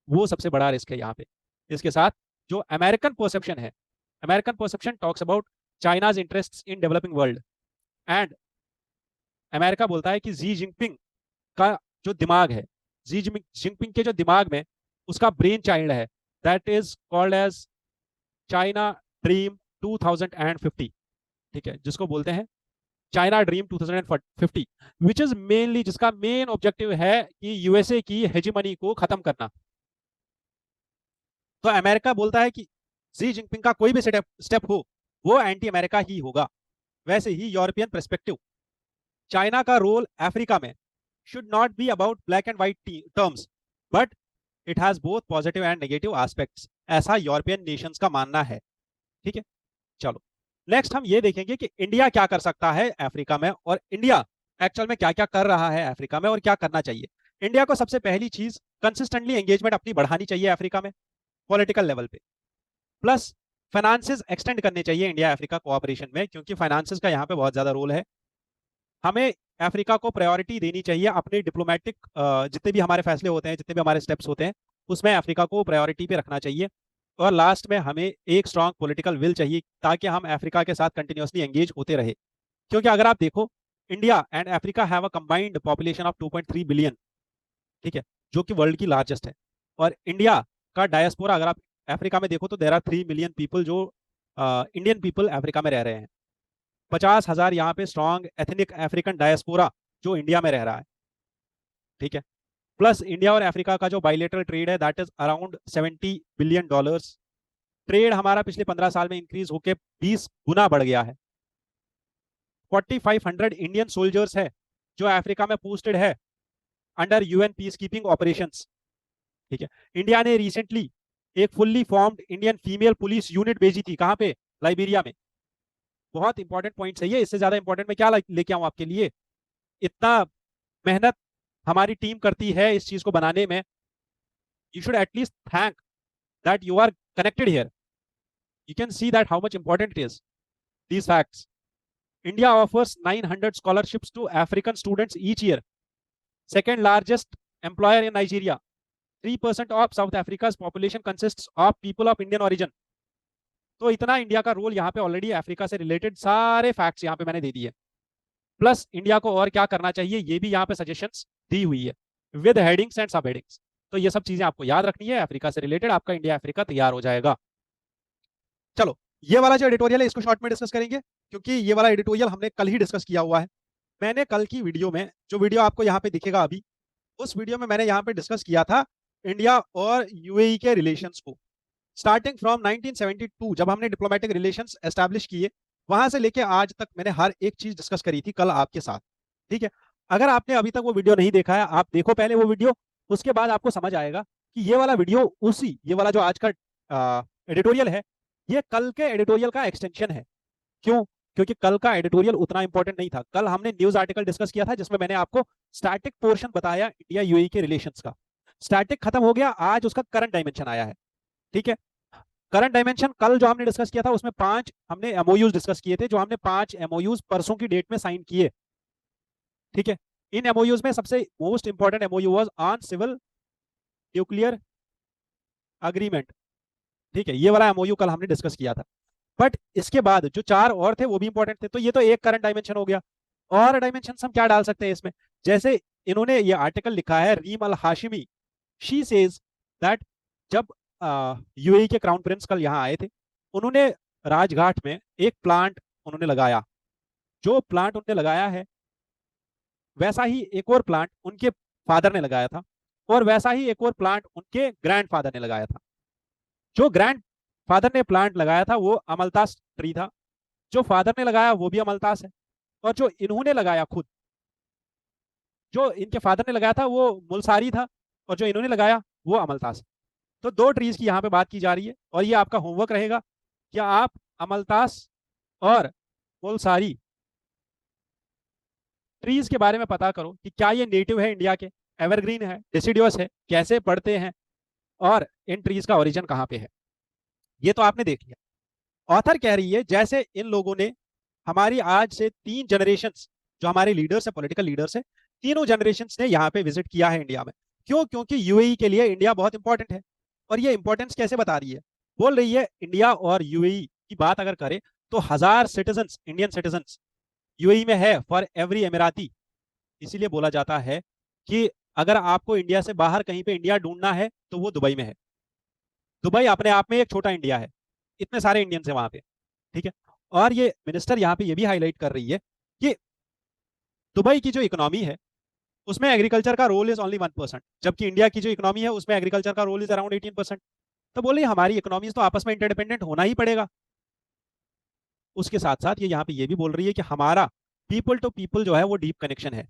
वो सबसे बड़ा रिस्क है यहाँ पे। इसके साथ जो अमेरिकन परसेप्शन है, American perception talks about China's interests in developing world, and America बोलता है कि जी जिनपिंग का जो दिमाग है, जी जिनपिंग के जो दिमाग में उसका ब्रेन चाइल्ड है, that is called as China dream 2050, ठीक है, जिसको बोलते हैं China dream 2050, which is mainly, जिसका मेन ऑब्जेक्टिव है कि यूएसए की हेजीमनी को खत्म करना। तो अमेरिका बोलता है कि जी जिनपिंग का कोई भी स्टेप हो वो एंटी अमेरिका ही होगा। वैसे ही यूरोपियन पर्सपेक्टिव, चाइना का रोल अफ्रीका में should not be about black and white terms, but it has both positive and negative aspects, ऐसा यूरोपियन नेशंस का मानना है, ठीक है। चलो नेक्स्ट हम ये देखेंगे कि इंडिया क्या कर सकता है अफ्रीका में, और इंडिया एक्चुअल में क्या क्या कर रहा है अफ्रीका में और क्या करना चाहिए। इंडिया को सबसे पहली चीज कंसिस्टेंटली एंगेजमेंट अपनी बढ़ानी चाहिए अफ्रीका में पॉलिटिकल लेवल पे, प्लस फाइनेंसेस एक्सटेंड करने चाहिए इंडिया अफ्रीका कोऑपरेशन में, क्योंकि फाइनेंसेस का यहाँ पे बहुत ज्यादा रोल है। हमें अफ्रीका को प्रायोरिटी देनी चाहिए अपने डिप्लोमेटिक, जितने भी हमारे फैसले होते हैं, जितने भी हमारे स्टेप्स होते हैं, उसमें अफ्रीका को प्रायोरिटी पे रखना चाहिए। और लास्ट में हमें एक स्ट्रांग पॉलिटिकल विल चाहिए ताकि हम अफ्रीका के साथ कंटिन्यूसली एंगेज होते रहे, क्योंकि अगर आप देखो India and Africa have a combined population of 2.3 billion, ठीक है, जो कि वर्ल्ड की लार्जेस्ट है। और इंडिया का डायस्पोरा अगर आप अफ्रीका में देखो तो देयर आर 3 मिलियन पीपल जो इंडियन पीपल अफ्रीका में रह रहे हैं। 50,000 यहाँ पे स्ट्रॉन्ग एथनिक अफ्रीकन डायस्पोरा जो इंडिया में रह रहा है, ठीक है। प्लस इंडिया और अफ्रीका का जो बाइलेटरल ट्रेड है that is around $70 billion. Trade हमारा पिछले 15 साल में इंक्रीज होकर 20 गुना बढ़ गया है। 4500 इंडियन सोल्जर्स है जो अफ्रीका में पोस्टेड है under UN peace keeping operations, ठीक है। इंडिया ने रिसेंटली एक fully formed Indian female police unit भेजी थी, कहां पे, लाइबेरिया में। बहुत इंपॉर्टेंट पॉइंट है ये, इससे ज्यादा इंपॉर्टेंट मैं क्या लेके आऊं आपके लिए। इतना मेहनत हमारी टीम करती है इस चीज को बनाने में, you should at least thank that you are connected here, you can see that how much important it is, these facts. India offers 900 scholarships to African students each year, second largest employer in Nigeria, 3% of south Africa population consist of people of Indian origin. तो इतना इंडिया का रोल यहाँ पे ऑलरेडी अफ्रीका से रिलेटेड सारे फैक्ट्स यहाँ पे मैंने दे दिए, प्लस इंडिया को और क्या करना चाहिए ये भी यहाँ पे सजेशंस दी हुई है विद हेडिंग्स एंड सब हेडिंग्स। तो ये सब चीजें आपको याद रखनी है, अफ्रीका से रिलेटेड आपका इंडिया अफ्रीका तैयार हो जाएगा। चलो, ये वाला जो एडिटोरियल है इसको शॉर्ट में डिस्कस करेंगे, क्योंकि ये वाला एडिटोरियल हमने कल ही डिस्कस किया हुआ है। मैंने कल की वीडियो में, जो वीडियो आपको यहाँ पे दिखेगा अभी, उस वीडियो में मैंने यहाँ पे डिस्कस किया था इंडिया और यूएई के रिलेशंस को, स्टार्टिंग फ्रॉम 1972 जब हमने डिप्लोमेटिक रिलेशंस एस्टैब्लिश किए, वहां से लेके आज तक मैंने हर एक चीज डिस्कस करी थी कल आपके साथ। ठीक है, अगर आपने अभी तक वो वीडियो नहीं देखा है, आप देखो पहले वो वीडियो, उसके बाद आपको समझ आएगा कि ये वाला वीडियो ये वाला जो आज का एडिटोरियल है, ये कल के एडिटोरियल का एक्सटेंशन है। क्यों? क्योंकि कल का एडिटोरियल उतना इंपॉर्टेंट नहीं था। कल हमने न्यूज आर्टिकल डिस्कस किया था जिसमें मैंने आपको स्टैटिक पोर्शन बताया इंडिया यूएई के रिलेशंस का। स्टैटिक खत्म हो गया, आज उसका करंट डायमेंशन आया है। ठीक है, करंट डायमेंशन कल जो हमने डिस्कस किया था उसमें 5 हमने एमओयूज डिस्कस किए थे, जो हमने 5 एमओयूज परसों की डेट में साइन किए। ठीक है, इन एमओयूज में सबसे most important MoU was on civil nuclear agreement. ठीक है, ये वाला एमओयू कल हमने डिस्कस किया था। बट इसके बाद जो 4 और थे वो भी इंपॉर्टेंट थे। तो ये तो एक करंट डायमेंशन हो गया, और डायमेंशन हम क्या डाल सकते हैं इसमें? जैसे इन्होंने ये आर्टिकल लिखा है, रीम अल हाशिमी, शी सेज दैट जब यूएई के क्राउन प्रिंस कल यहाँ आए थे, उन्होंने राजघाट में एक प्लांट उन्होंने लगाया। जो प्लांट उन्होंने लगाया है वैसा ही एक और प्लांट उनके फादर ने लगाया था, और वैसा ही एक और प्लांट उनके ग्रैंडफादर ने लगाया था। जो ग्रैंड फादर ने प्लांट लगाया था वो अमलतास ट्री था, जो फादर ने लगाया वो भी अमलतास है, और जो इन्होंने लगाया खुद, जो इनके फादर ने लगाया था वो मुलसारी था, और जो इन्होंने लगाया वो अमलतास। तो 2 ट्रीज की यहाँ पे बात की जा रही है, और ये आपका होमवर्क रहेगा कि आप अमलतास और मुलसारी ट्रीज के बारे में पता करो कि क्या ये नेटिव है इंडिया के, एवरग्रीन है, डिसिडियस है, कैसे पढ़ते हैं, और इन ट्रीज का ओरिजिन कहाँ पे है। ये तो आपने देख लिया। ऑथर कह रही है जैसे इन लोगों ने हमारी आज से 3 जनरेशंस, जो हमारे लीडर्स है, पॉलिटिकल लीडर्स है, तीनों जनरेशंस ने यहाँ पे विजिट किया है इंडिया में। क्यों? क्योंकि यूएई के लिए इंडिया बहुत इंपॉर्टेंट है। और ये इंपॉर्टेंस कैसे बता रही है? बोल रही है इंडिया और यूएई की बात अगर करें तो 1000 सिटीजन, इंडियन सिटीजन यूएई में है फॉर एवरी एमिराती। इसीलिए बोला जाता है कि अगर आपको इंडिया से बाहर कहीं पे इंडिया ढूंढना है तो वो दुबई में है। दुबई अपने आप में एक छोटा इंडिया है, इतने सारे इंडियंस हैं वहां पे। ठीक है, और ये मिनिस्टर यहाँ पे ये भी हाईलाइट कर रही है कि दुबई की जो इकोनॉमी है उसमें एग्रीकल्चर का रोल इज ओनली 1%, जबकि इंडिया की जो इकोनॉमी है उसमें एग्रीकल्चर का रोल इज अराउंड 18%। तो बोले हमारी इकोनॉमीज तो आपस में इंटरडिपेंडेंट होना ही पड़ेगा। उसके साथ साथ ये यहाँ पे ये भी बोल रही है कि हमारा पीपल टू पीपल जो है वो डीप कनेक्शन है।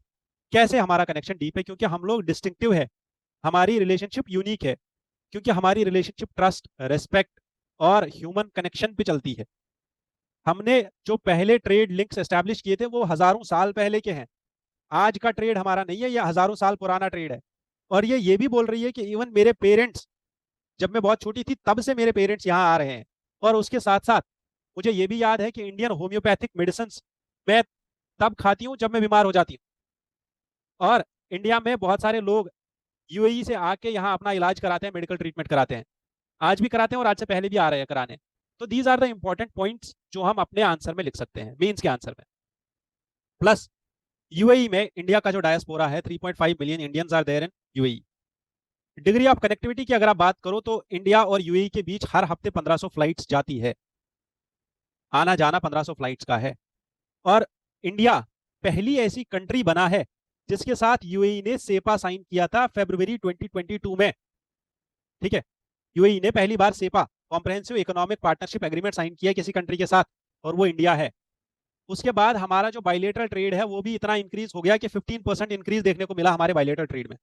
कैसे हमारा कनेक्शन डीप है? क्योंकि हम लोग डिस्टिंक्टिव है, हमारी रिलेशनशिप यूनिक है, क्योंकि हमारी रिलेशनशिप ट्रस्ट, रेस्पेक्ट और ह्यूमन कनेक्शन पे चलती है। हमने जो पहले ट्रेड लिंक्स एस्टैब्लिश किए थे वो हजारों साल पहले के हैं। आज का ट्रेड हमारा नहीं है, यह हजारों साल पुराना ट्रेड है। और ये भी बोल रही है कि इवन मेरे पेरेंट्स, जब मैं बहुत छोटी थी तब से मेरे पेरेंट्स यहाँ आ रहे हैं। और उसके साथ साथ मुझे ये भी याद है कि इंडियन होम्योपैथिक मेडिसिन मैं तब खाती हूँ जब मैं बीमार हो जाती हूँ। और इंडिया में बहुत सारे लोग यूएई से आके यहाँ अपना इलाज कराते हैं, मेडिकल ट्रीटमेंट कराते हैं, आज भी कराते हैं और आज से पहले भी आ रहे हैं कराने। तो these are the important points जो हम अपने आंसर में लिख सकते हैं, मेंस के आंसर में। प्लस यूएई में इंडिया का जो डायस्पोरा है, 3.5 million Indians are there in UAE. Degree of connectivity की अगर आप बात करो तो इंडिया और यूएई के बीच हर हफ्ते 1500 फ्लाइट्स जाती है, आना जाना 1500 फ्लाइट्स का है। और इंडिया पहली ऐसी कंट्री बना है जिसके साथ यूएई ने सेपा साइन किया था फरवरी 2022 में। ठीक है, यूएई ने पहली बार CEPA, comprehensive economic partnership agreement sign किया किसी कंट्री के साथ, और वो इंडिया है। उसके बाद हमारा जो बायलेटरल ट्रेड है वो भी इतना इंक्रीज हो गया कि 15% इंक्रीज देखने को मिला हमारे बायलेटरल ट्रेड में।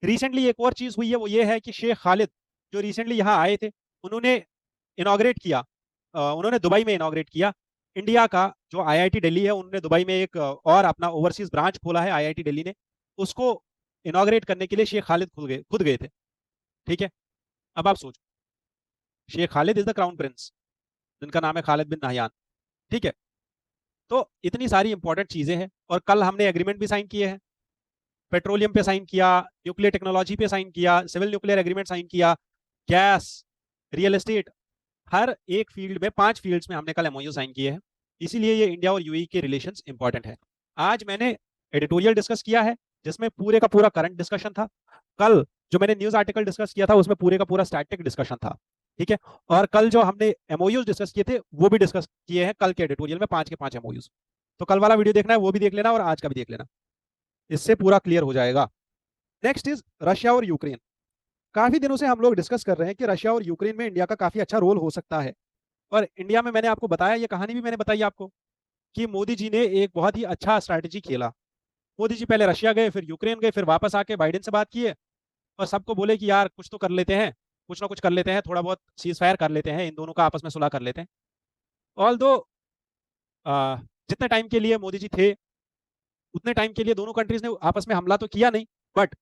रिसेंटली एक और चीज हुई है, वो ये है कि शेख खालिद जो रिसेंटली यहाँ आए थे, उन्होंने इनॉग्रेट किया, उन्होंने दुबई में इनॉग्रेट किया इंडिया का जो आईआईटी दिल्ली है। उन्होंने दुबई में एक और अपना ओवरसीज ब्रांच खोला है आईआईटी दिल्ली ने, उसको इनॉग्रेट करने के लिए शेख खालिद खुद गए थे। ठीक है, अब आप सोचो, Sheikh Khalid is the crown prince जिनका नाम है खालिद बिन नहयान। ठीक है, तो इतनी सारी इंपॉर्टेंट चीजें हैं, और कल हमने एग्रीमेंट भी साइन किए हैं। पेट्रोलियम पे साइन किया, न्यूक्लियर टेक्नोलॉजी पे साइन किया, सिविल न्यूक्लियर एग्रीमेंट साइन किया, गैस, रियल एस्टेट, हर एक फील्ड में 5 फील्ड्स में हमने कल एमओयू साइन किए हैं। इसीलिए ये इंडिया और यूएई के रिलेशंस इंपॉर्टेंट है। आज मैंने एडिटोरियल डिस्कस किया है जिसमें पूरे का पूरा करंट डिस्कशन था। कल जो मैंने न्यूज आर्टिकल डिस्कस किया था उसमें पूरे का पूरा स्टैटिक डिस्कशन था, ठीक है। और कल जो हमने एमओयूज डिस्कस किए थे वो भी डिस्कस किए हैं कल के एडिटोरियल में, 5 के 5 एमओयूज। तो कल वाला वीडियो देखना है वो भी देख लेना और आज का भी देख लेना, इससे पूरा क्लियर हो जाएगा। नेक्स्ट इज रशिया और यूक्रेन। काफी दिनों से हम लोग डिस्कस कर रहे हैं कि रशिया और यूक्रेन में इंडिया का काफी अच्छा रोल हो सकता है। और इंडिया में मैंने आपको बताया, ये कहानी भी मैंने बताई आपको, कि मोदी जी ने एक बहुत ही अच्छा स्ट्रैटेजी खेला। मोदी जी पहले रशिया गए, फिर यूक्रेन गए, फिर वापस आके बाइडेन से बात किए और सबको बोले कि यार कुछ तो कर लेते हैं, कुछ ना कुछ कर लेते हैं, थोड़ा बहुत सीज फायर कर लेते हैं, इन दोनों का आपस में सुलह कर लेते हैं। ऑल दो जितने टाइम के लिए मोदी जी थे उतने टाइम के लिए दोनों कंट्रीज ने आपस में हमला तो किया नहीं, बट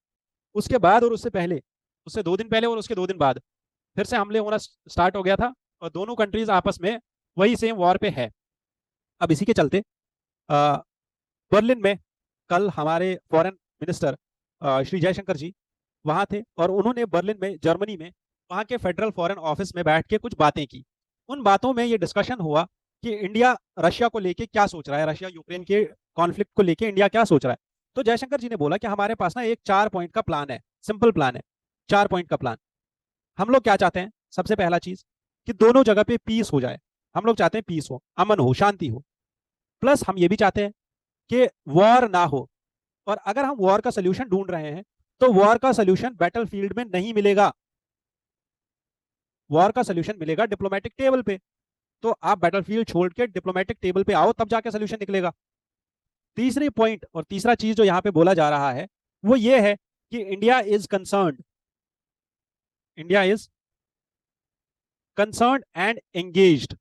उसके बाद और उससे पहले, उससे 2 दिन पहले और उसके 2 दिन बाद फिर से हमले होना स्टार्ट हो गया था और दोनों कंट्रीज आपस में वही सेम वॉर पे है। अब इसी के चलते बर्लिन में कल हमारे फॉरेन मिनिस्टर श्री जयशंकर जी वहां थे और उन्होंने बर्लिन में, जर्मनी में, वहां के फेडरल फॉरेन ऑफिस में बैठ के कुछ बातें की। उन बातों में ये डिस्कशन हुआ कि इंडिया रशिया को लेके क्या सोच रहा है, रशिया यूक्रेन के कॉन्फ्लिक्ट को लेके इंडिया क्या सोच रहा है। तो जयशंकर जी ने बोला कि हमारे पास ना एक 4 पॉइंट का प्लान है, सिंपल प्लान है, 4 पॉइंट का प्लान। हम लोग क्या चाहते हैं, सबसे पहला चीज कि दोनों जगह पे पीस हो जाए। हम लोग चाहते हैं पीस हो, अमन हो, शांति हो। प्लस हम ये भी चाहते हैं कि वॉर ना हो। और अगर हम वॉर का सोल्यूशन ढूंढ रहे हैं तो वॉर का सोल्यूशन बैटलफील्ड में नहीं मिलेगा, वॉर का सोल्यूशन मिलेगा डिप्लोमेटिक टेबल पे। तो आप बैटलफील्ड छोड़ के डिप्लोमेटिक टेबल पे आओ, तब जाके सोल्यूशन निकलेगा। तीसरी पॉइंट और तीसरा चीज जो यहां पे बोला जा रहा है वो ये है कि India is concerned and engaged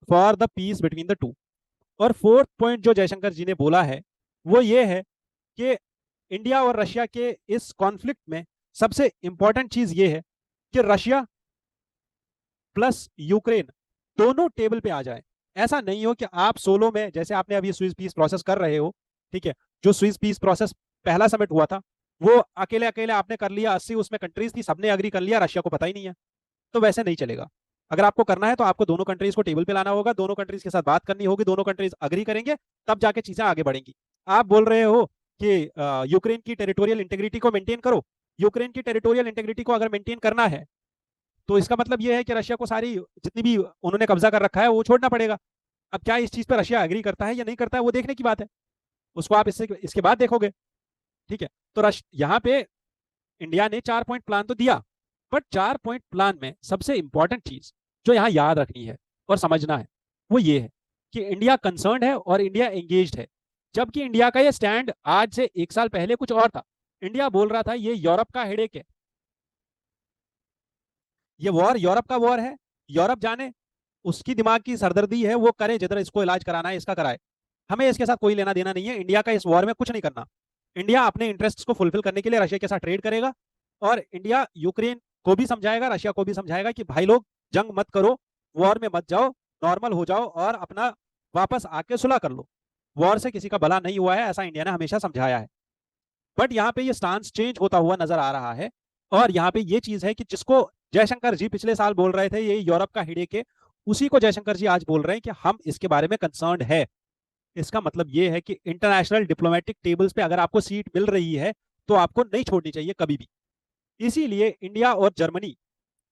for the peace between the two. और फोर्थ पॉइंट जो जयशंकर जी ने बोला है वो ये है कि इंडिया और रशिया के इस कॉन्फ्लिक्ट में सबसे इंपॉर्टेंट चीज ये है कि रशिया प्लस यूक्रेन दोनों टेबल पे आ जाए। ऐसा नहीं हो कि आप सोलो में, जैसे आपने अभी स्विस पीस प्रोसेस कर रहे हो, ठीक है, जो स्विस पीस प्रोसेस पहला समिट हुआ था वो अकेले अकेले आपने कर लिया, 80 उसमें कंट्रीज थी, सबने अग्री कर लिया, रशिया को पता ही नहीं है। तो वैसे नहीं चलेगा। अगर आपको करना है तो आपको दोनों कंट्रीज को टेबल पे लाना होगा, दोनों कंट्रीज के साथ बात करनी होगी, दोनों कंट्रीज अग्री करेंगे, तब जाके चीजें आगे बढ़ेंगी। आप बोल रहे हो कि यूक्रेन की टेरिटोरियल इंटेग्रिटी को मेंटेन करो। यूक्रेन की टेरिटोरियल इंटेग्रिटी को अगर मेंटेन करना है तो इसका मतलब यह है कि रशिया को सारी जितनी भी उन्होंने कब्जा कर रखा है वो छोड़ना पड़ेगा। अब क्या इस चीज पर रशिया एग्री करता है या नहीं करता है वो देखने की बात है, उसको आप इसके बाद देखोगे, ठीक है। तो यहाँ पे इंडिया ने 4 पॉइंट प्लान तो दिया, बट 4 पॉइंट प्लान में सबसे इंपॉर्टेंट चीज जो यहाँ याद रखनी है और समझना है वो ये है कि इंडिया कंसर्न्ड है और इंडिया एंगेज्ड है। जबकि इंडिया का ये स्टैंड आज से 1 साल पहले कुछ और था। इंडिया बोल रहा था ये यूरोप का हेडेक है, ये वॉर यूरोप का वॉर है, यूरोप जाने, उसकी दिमाग की सरदर्दी है, वो करे जिधर इसको इलाज कराना है इसका कराए, हमें इसके साथ कोई लेना देना नहीं है। इंडिया का इस वॉर में कुछ नहीं करना। इंडिया अपने इंटरेस्ट को फुलफिल करने के लिए रशिया के साथ ट्रेड करेगा और इंडिया यूक्रेन को भी समझाएगा, रशिया को भी समझाएगा कि भाई लोग जंग मत करो, वॉर में मत जाओ, नॉर्मल हो जाओ और अपना वापस आके सुलह कर लो। वॉर से किसी का भला नहीं हुआ है, ऐसा इंडिया ने हमेशा समझाया है। बट यहाँ पे ये स्टांस चेंज होता हुआ नजर आ रहा है और यहाँ पे ये चीज है कि जिसको जयशंकर जी पिछले साल बोल रहे थे ये यूरोप का हेडेक है, उसी को जयशंकर जी आज बोल रहे हैं कि हम इसके बारे में कंसर्न्ड है। इसका मतलब ये है कि इंटरनेशनल डिप्लोमेटिक टेबल्स पे अगर आपको सीट मिल रही है तो आपको नहीं छोड़नी चाहिए कभी भी। इसीलिए इंडिया और जर्मनी,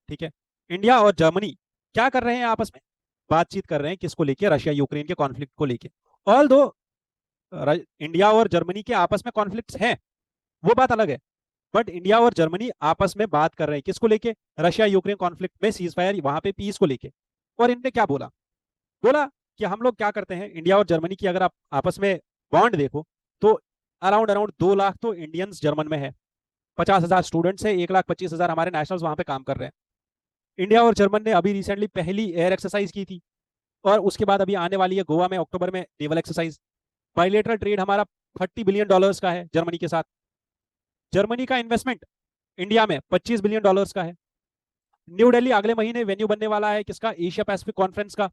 ठीक है, इंडिया और जर्मनी क्या कर रहे हैं, आपस में बातचीत कर रहे हैं, किसको लेके, रशिया यूक्रेन के कॉन्फ्लिक्ट को लेके। ऑल दो इंडिया और जर्मनी के आपस में कॉन्फ्लिक्ट्स हैं वो बात अलग है, बट इंडिया और जर्मनी आपस में बात कर रहे हैं किसको लेके, रशिया यूक्रेन कॉन्फ्लिक्ट में सीज फायर, वहां पे पीस को लेके। और इनने क्या बोला, बोला कि हम लोग क्या करते हैं, इंडिया और जर्मनी की अगर आप आपस में बॉन्ड देखो तो अराउंड अराउंड 2 लाख तो इंडियंस जर्मन में है, 50,000 स्टूडेंट्स है, 1,25,000 हमारे नेशनल्स वहां पे काम कर रहे हैं। इंडिया और जर्मन ने अभी रिसेंटली पहली एयर एक्सरसाइज की थी और उसके बाद अभी आने वाली है गोवा में अक्टूबर में नेवल एक्सरसाइज। बाइलेटरल ट्रेड हमारा $30 बिलियन का है जर्मनी के साथ। जर्मनी का इन्वेस्टमेंट इंडिया में $25 बिलियन का है। न्यू दिल्ली अगले महीने वेन्यू बनने वाला है किसका, एशिया पैसिफिक कॉन्फ्रेंस का।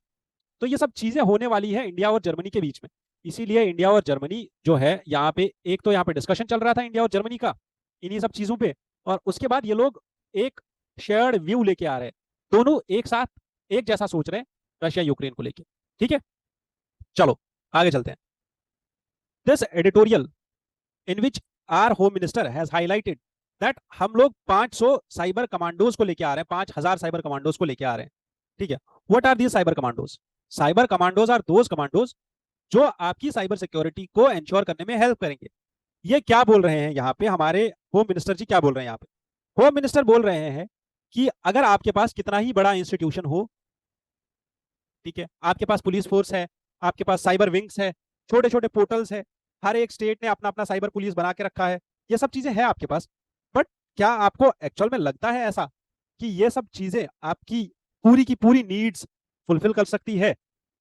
तो ये सब चीजें होने वाली है इंडिया और जर्मनी के बीच में। इसीलिए इंडिया और जर्मनी जो है यहाँ पे, एक तो यहाँ पे डिस्कशन चल रहा था इंडिया और जर्मनी का इन्हीं सब चीजों पे, और उसके बाद ये लोग एक शेयर्ड व्यू लेके आ रहे हैं, दोनों एक साथ एक जैसा सोच रहे हैं रशिया यूक्रेन को लेके। ठीक है, चलो आगे चलते हैं। This editorial in which our home minister has highlighted that हम लोग 500 साइबर कमांडोज को लेके आ रहे हैं, 5000 साइबर कमांडोज को लेके आ रहे हैं। ठीक है, what are these cyber commandos? Cyber commandos are those commandos जो आपकी साइबर सिक्योरिटी को एंश्योर करने में हेल्प करेंगे। ये क्या बोल रहे हैं यहाँ पे हमारे होम मिनिस्टर जी, क्या बोल रहे हैं यहाँ पे? होम मिनिस्टर बोल रहे हैं कि अगर आपके पास कितना ही बड़ा इंस्टीट्यूशन हो, ठीक है, आपके पास पुलिस फोर्स है, आपके पास साइबर विंग्स है, छोटे छोटे पोर्टल्स है, हर एक स्टेट ने अपना अपना साइबर पुलिस बना के रखा है, ये सब चीजें हैं आपके पास, बट क्या आपको एक्चुअल में लगता है ऐसा कि ये सब चीजें आपकी पूरी की पूरी नीड्स फुलफिल कर सकती है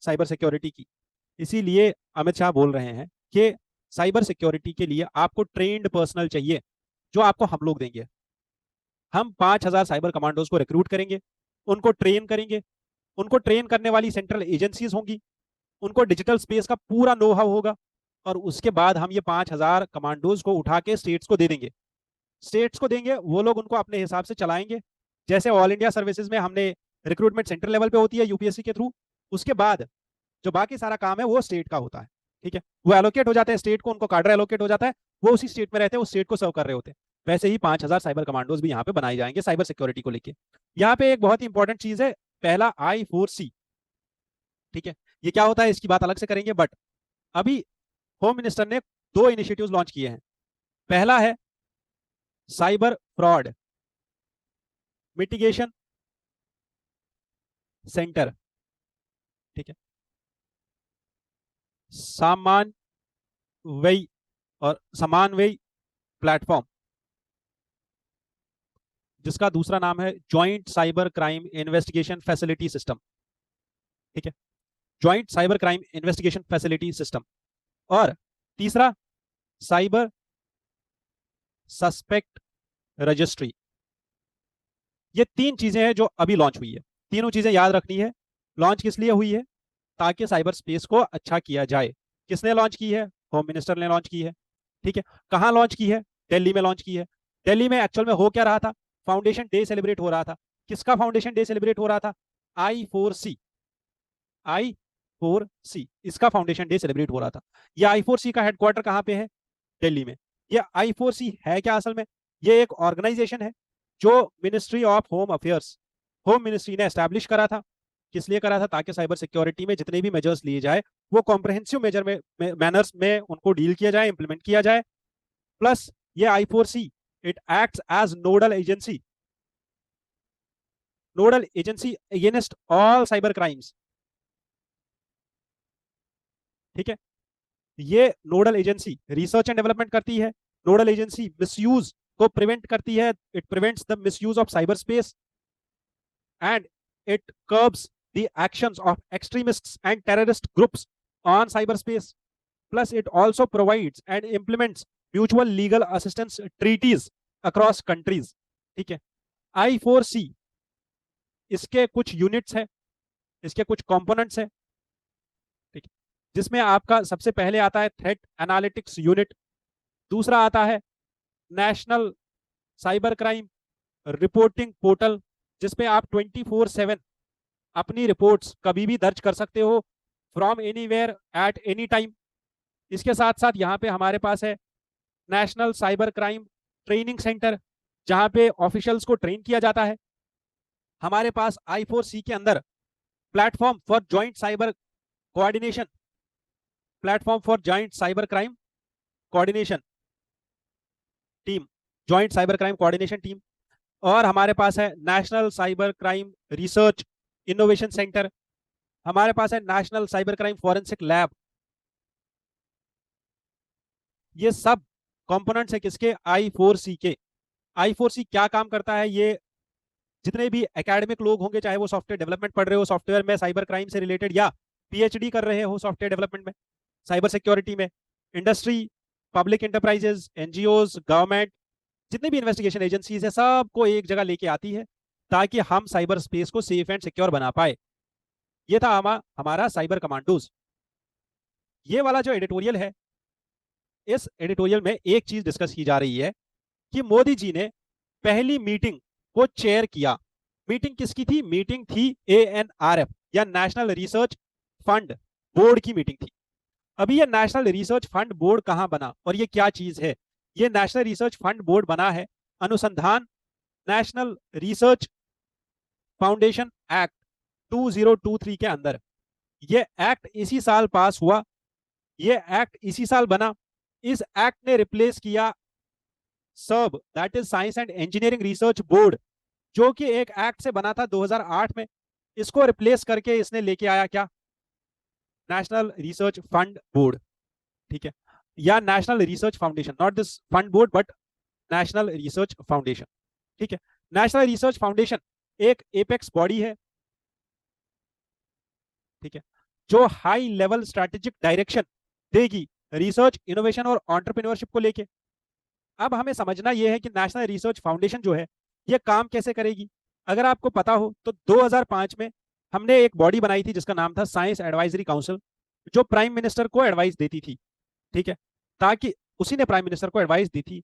साइबर सिक्योरिटी की? इसीलिए अमित शाह बोल रहे हैं कि साइबर सिक्योरिटी के लिए आपको ट्रेन्ड पर्सनल चाहिए, जो आपको हम लोग देंगे। हम 5000 साइबर कमांडोज को रिक्रूट करेंगे, उनको ट्रेन करेंगे, उनको ट्रेन करने वाली सेंट्रल एजेंसीज होंगी, उनको डिजिटल स्पेस का पूरा नो हाउ होगा, और उसके बाद हम ये 5000 कमांडोज को उठा के स्टेट्स को दे देंगे। स्टेट्स को देंगे, वो लोग उनको अपने हिसाब से चलाएंगे, जैसे ऑल इंडिया सर्विसेज में हमने रिक्रूटमेंट सेंटर लेवल पे होती है यूपीएससी के थ्रू, उसके बाद जो बाकी सारा काम है वो स्टेट का होता है। ठीक है, वो एलोकेट हो जाते हैं स्टेट को, उनको कार्डर एलोकेट हो जाता है, वो उसी स्टेट में रहते हैं, उस स्टेट को सर्व कर रहे होते हैं। वैसे ही 5000 साइबर कमांडोज भी यहाँ पे बनाए जाएंगे साइबर सिक्योरिटी को लेके। यहाँ पे एक बहुत ही इंपॉर्टेंट चीज है, पहला I4C। ठीक है, ये क्या होता है इसकी बात अलग से करेंगे, बट अभी होम मिनिस्टर ने 2 इनिशिएटिव्स लॉन्च किए हैं। पहला है साइबर फ्रॉड मिटिगेशन सेंटर। ठीक है, सामान वही और समान वही प्लेटफॉर्म, जिसका दूसरा नाम है joint cyber crime investigation facility system. ठीक है, joint cyber crime investigation facility system. और तीसरा साइबर सस्पेक्ट रजिस्ट्री। ये 3 चीजें हैं जो अभी लॉन्च हुई है। तीनों चीजें याद रखनी है। लॉन्च किस लिए हुई है? ताकि साइबर स्पेस को अच्छा किया जाए। किसने लॉन्च की है? होम मिनिस्टर ने लॉन्च की है। ठीक है, कहां लॉन्च की है? दिल्ली में लॉन्च की है। दिल्ली में एक्चुअल में हो क्या रहा था? फाउंडेशन डे सेलिब्रेट हो रहा था। किसका फाउंडेशन डे सेलिब्रेट हो रहा था? I4C। I4C इसका फाउंडेशन डे सेलिब्रेट हो रहा था। यह I4C का हेडक्वार्टर कहां पे है? दिल्ली में। यह I4C है क्या असल में? यह एक ऑर्गेनाइजेशन है जो ministry of home affairs, home ministry ने एस्टैब्लिश करा था। किस लिए करा था? ताकि साइबर सिक्योरिटी में जितने भी मेजर्स लिए जाए वो कॉम्प्रहेंसिव मेजर में मैनर्स में उनको डील किया जाए, इंप्लीमेंट किया जाए। प्लस ये I4C it acts as nodal agency against all cyber crimes. ठीक है, ये nodal agency research and development करती है, नोडल एजेंसी मिसयूज को प्रिवेंट करती है, it prevents the misuse of cyber space and it curbs the actions of extremists and terrorist groups on cyberspace. Plus, it also provides and implements mutual legal assistance treaties across countries. ठीक है, I4C इसके कुछ यूनिट्स है, इसके कुछ कंपोनेंट्स है। ठीक है, जिसमें आपका सबसे पहले आता है थ्रेट एनालिटिक्स यूनिट, दूसरा आता है national cyber crime reporting portal, जिसपे आप 24/7 अपनी रिपोर्ट्स कभी भी दर्ज कर सकते हो, from anywhere at any time. इसके साथ साथ यहाँ पे हमारे पास है national cyber crime training centre, जहाँ पे ऑफिशियल्स को ट्रेन किया जाता है। हमारे पास I4C के अंदर platform for joint cyber coordination, platform for joint cyber crime coordination team, joint cyber crime coordination team. और हमारे पास है national cyber crime research innovation centre, हमारे पास है national cyber crime forensic lab. ये सब कंपोनेंट्स है किसके? I4C के। I4C क्या काम करता है? ये जितने भी एकेडमिक लोग होंगे, चाहे वो सॉफ्टवेयर डेवलपमेंट पढ़ रहे हो सॉफ्टवेयर में साइबर क्राइम से रिलेटेड, या PhD कर रहे हो सॉफ्टवेयर डेवलपमेंट में साइबर सिक्योरिटी में, industry, public enterprises, NGOs, government, जितनी भी इन्वेस्टिगेशन एजेंसीज है, सबको एक जगह लेके आती है ताकि हम साइबर स्पेस को सेफ एंड सिक्योर बना पाए। ये था हमारा साइबर कमांडोज। ये वाला जो एडिटोरियल है, इस एडिटोरियल में एक चीज डिस्कस की जा रही है कि मोदी जी ने पहली मीटिंग को चेयर किया। मीटिंग किसकी थी? मीटिंग थी ANRF या नेशनल रिसर्च फंड बोर्ड की मीटिंग थी। अभी ये नेशनल रिसर्च फंड बोर्ड कहां बना और ये क्या चीज है? ये नेशनल रिसर्च फंड बोर्ड बना है अनुसंधान नेशनल रिसर्च फाउंडेशन एक्ट 2023 के अंदर। ये एक्ट इसी साल पास हुआ, ये एक्ट इसी साल बना। इस एक्ट ने रिप्लेस किया SERB, that is science and engineering research board, जो कि एक एक्ट से बना था 2008 में। इसको रिप्लेस करके इसने लेके आया क्या? नेशनल रिसर्च फंड बोर्ड, ठीक है, या national research foundation, not this fund board but national research foundation, ठीक है। नेशनल रिसर्च फाउंडेशन एक एपेक्स बॉडी है, ठीक है, जो हाई लेवल स्ट्रेटेजिक डायरेक्शन देगी रिसर्च, इनोवेशन और एंटरप्रेन्योरशिप को लेके। अब हमें समझना यह है कि नेशनल रिसर्च फाउंडेशन जो है ये काम कैसे करेगी। अगर आपको पता हो तो 2005 में हमने एक बॉडी बनाई थी जिसका नाम था साइंस एडवाइजरी काउंसिल, जो प्राइम मिनिस्टर को एडवाइस देती थी, ठीक है, ताकि उसी ने प्राइम मिनिस्टर को एडवाइस दी थी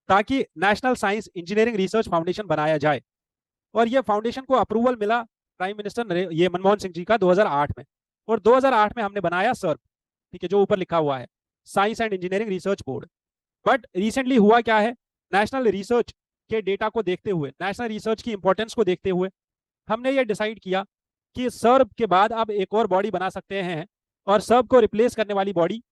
ताकि national science engineering research foundation बनाया जाए। और ये फाउंडेशन को अप्रूवल मिला प्राइम मिनिस्टर ये मनमोहन सिंह जी का 2008 में, और 2008 में हमने बनाया सर्प, ठीक है, जो ऊपर लिखा हुआ है science and engineering research board. But recently हुआ क्या है, नेशनल रिसर्च के डेटा को देखते हुए, नेशनल रिसर्च की इंपॉर्टेंस को देखते हुए हमने ये डिसाइड किया कि सर्ब के बाद अब एक और बॉडी बना सकते हैं, और सर्ब को रिप्लेस करने वाली बॉडी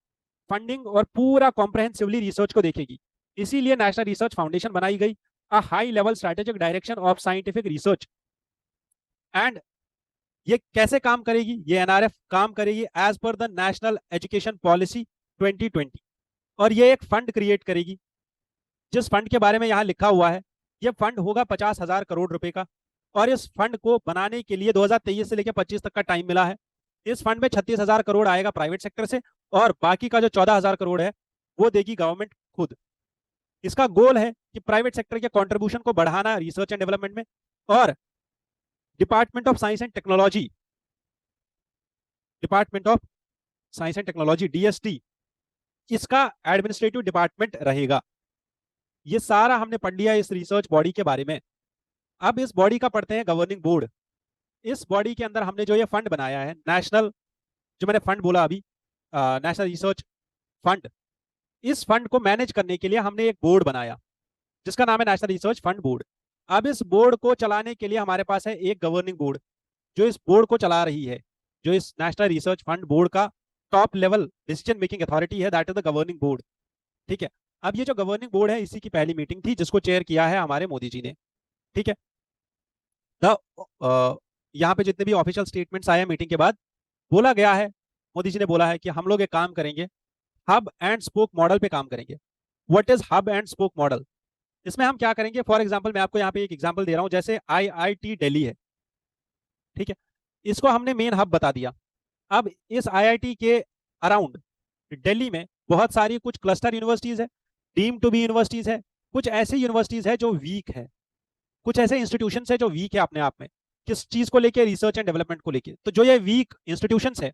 फंडिंग और पूरा कॉम्प्रहेंसिवली रिसर्च को देखेगी। इसीलिए नेशनल रिसर्च फाउंडेशन बनाई गई, a high level strategic direction of scientific research. And ये कैसे काम करेगी? ये NRF काम करेगी as per the national education policy 2020, और ये एक फंड क्रिएट करेगी, जिस फंड के बारे में यहाँ लिखा हुआ है ये फंड होगा 50,000 करोड़ रुपए का। और इस फंड को बनाने के लिए 2023 से लेकर 25 तक का टाइम मिला है। इस फंड में 36,000 करोड़ आएगा प्राइवेट सेक्टर से, और बाकी का जो 14,000 करोड़ है वो देगी गवर्नमेंट खुद। इसका गोल है कि प्राइवेट सेक्टर के कंट्रीब्यूशन को बढ़ाना रिसर्च एंड डेवलपमेंट में, और department of science and technology, department of science and technology DST, इसका एडमिनिस्ट्रेटिव डिपार्टमेंट रहेगा। ये सारा हमने पढ़ लिया इस रिसर्च बॉडी के बारे में। अब इस बॉडी का पढ़ते हैं गवर्निंग बोर्ड। इस बॉडी के अंदर हमने जो ये फंड बनाया है नेशनल, जो मैंने फंड बोला अभी, नेशनल रिसर्च फंड, इस फंड को मैनेज करने के लिए हमने एक बोर्ड बनाया जिसका नाम है नेशनल रिसर्च फंड बोर्ड। अब इस बोर्ड को चलाने के लिए हमारे पास है एक गवर्निंग बोर्ड जो इस बोर्ड को चला रही है, जो इस नेशनल रिसर्च फंड बोर्ड का top level decision making authority है, that is the governing board, ठीक है। अब ये जो गवर्निंग बोर्ड है इसी की पहली मीटिंग थी जिसको चेयर किया है हमारे मोदी जी ने, ठीक है। यहाँ पे जितने भी ऑफिशियल स्टेटमेंट्स आए हैं मीटिंग के बाद, बोला गया है, मोदी जी ने बोला है कि हम लोग एक काम करेंगे, हब एंड स्पोक मॉडल पे काम करेंगे। What is hub and spoke model? इसमें हम क्या करेंगे, फॉर एग्जांपल मैं आपको यहाँ पे एक एग्जांपल दे रहा हूँ, जैसे IIT दिल्ली है, ठीक है, इसको हमने मेन हब बता दिया। अब इस IIT के अराउंड दिल्ली में बहुत सारी कुछ क्लस्टर यूनिवर्सिटीज है, डीम टू बी यूनिवर्सिटीज है, कुछ ऐसी यूनिवर्सिटीज है जो वीक है, कुछ ऐसे इंस्टीट्यूशन है जो वीक है अपने आप में, किस चीज को लेके, रिसर्च एंड डेवलपमेंट को लेके। तो जो ये वीक इंस्टीट्यूशन है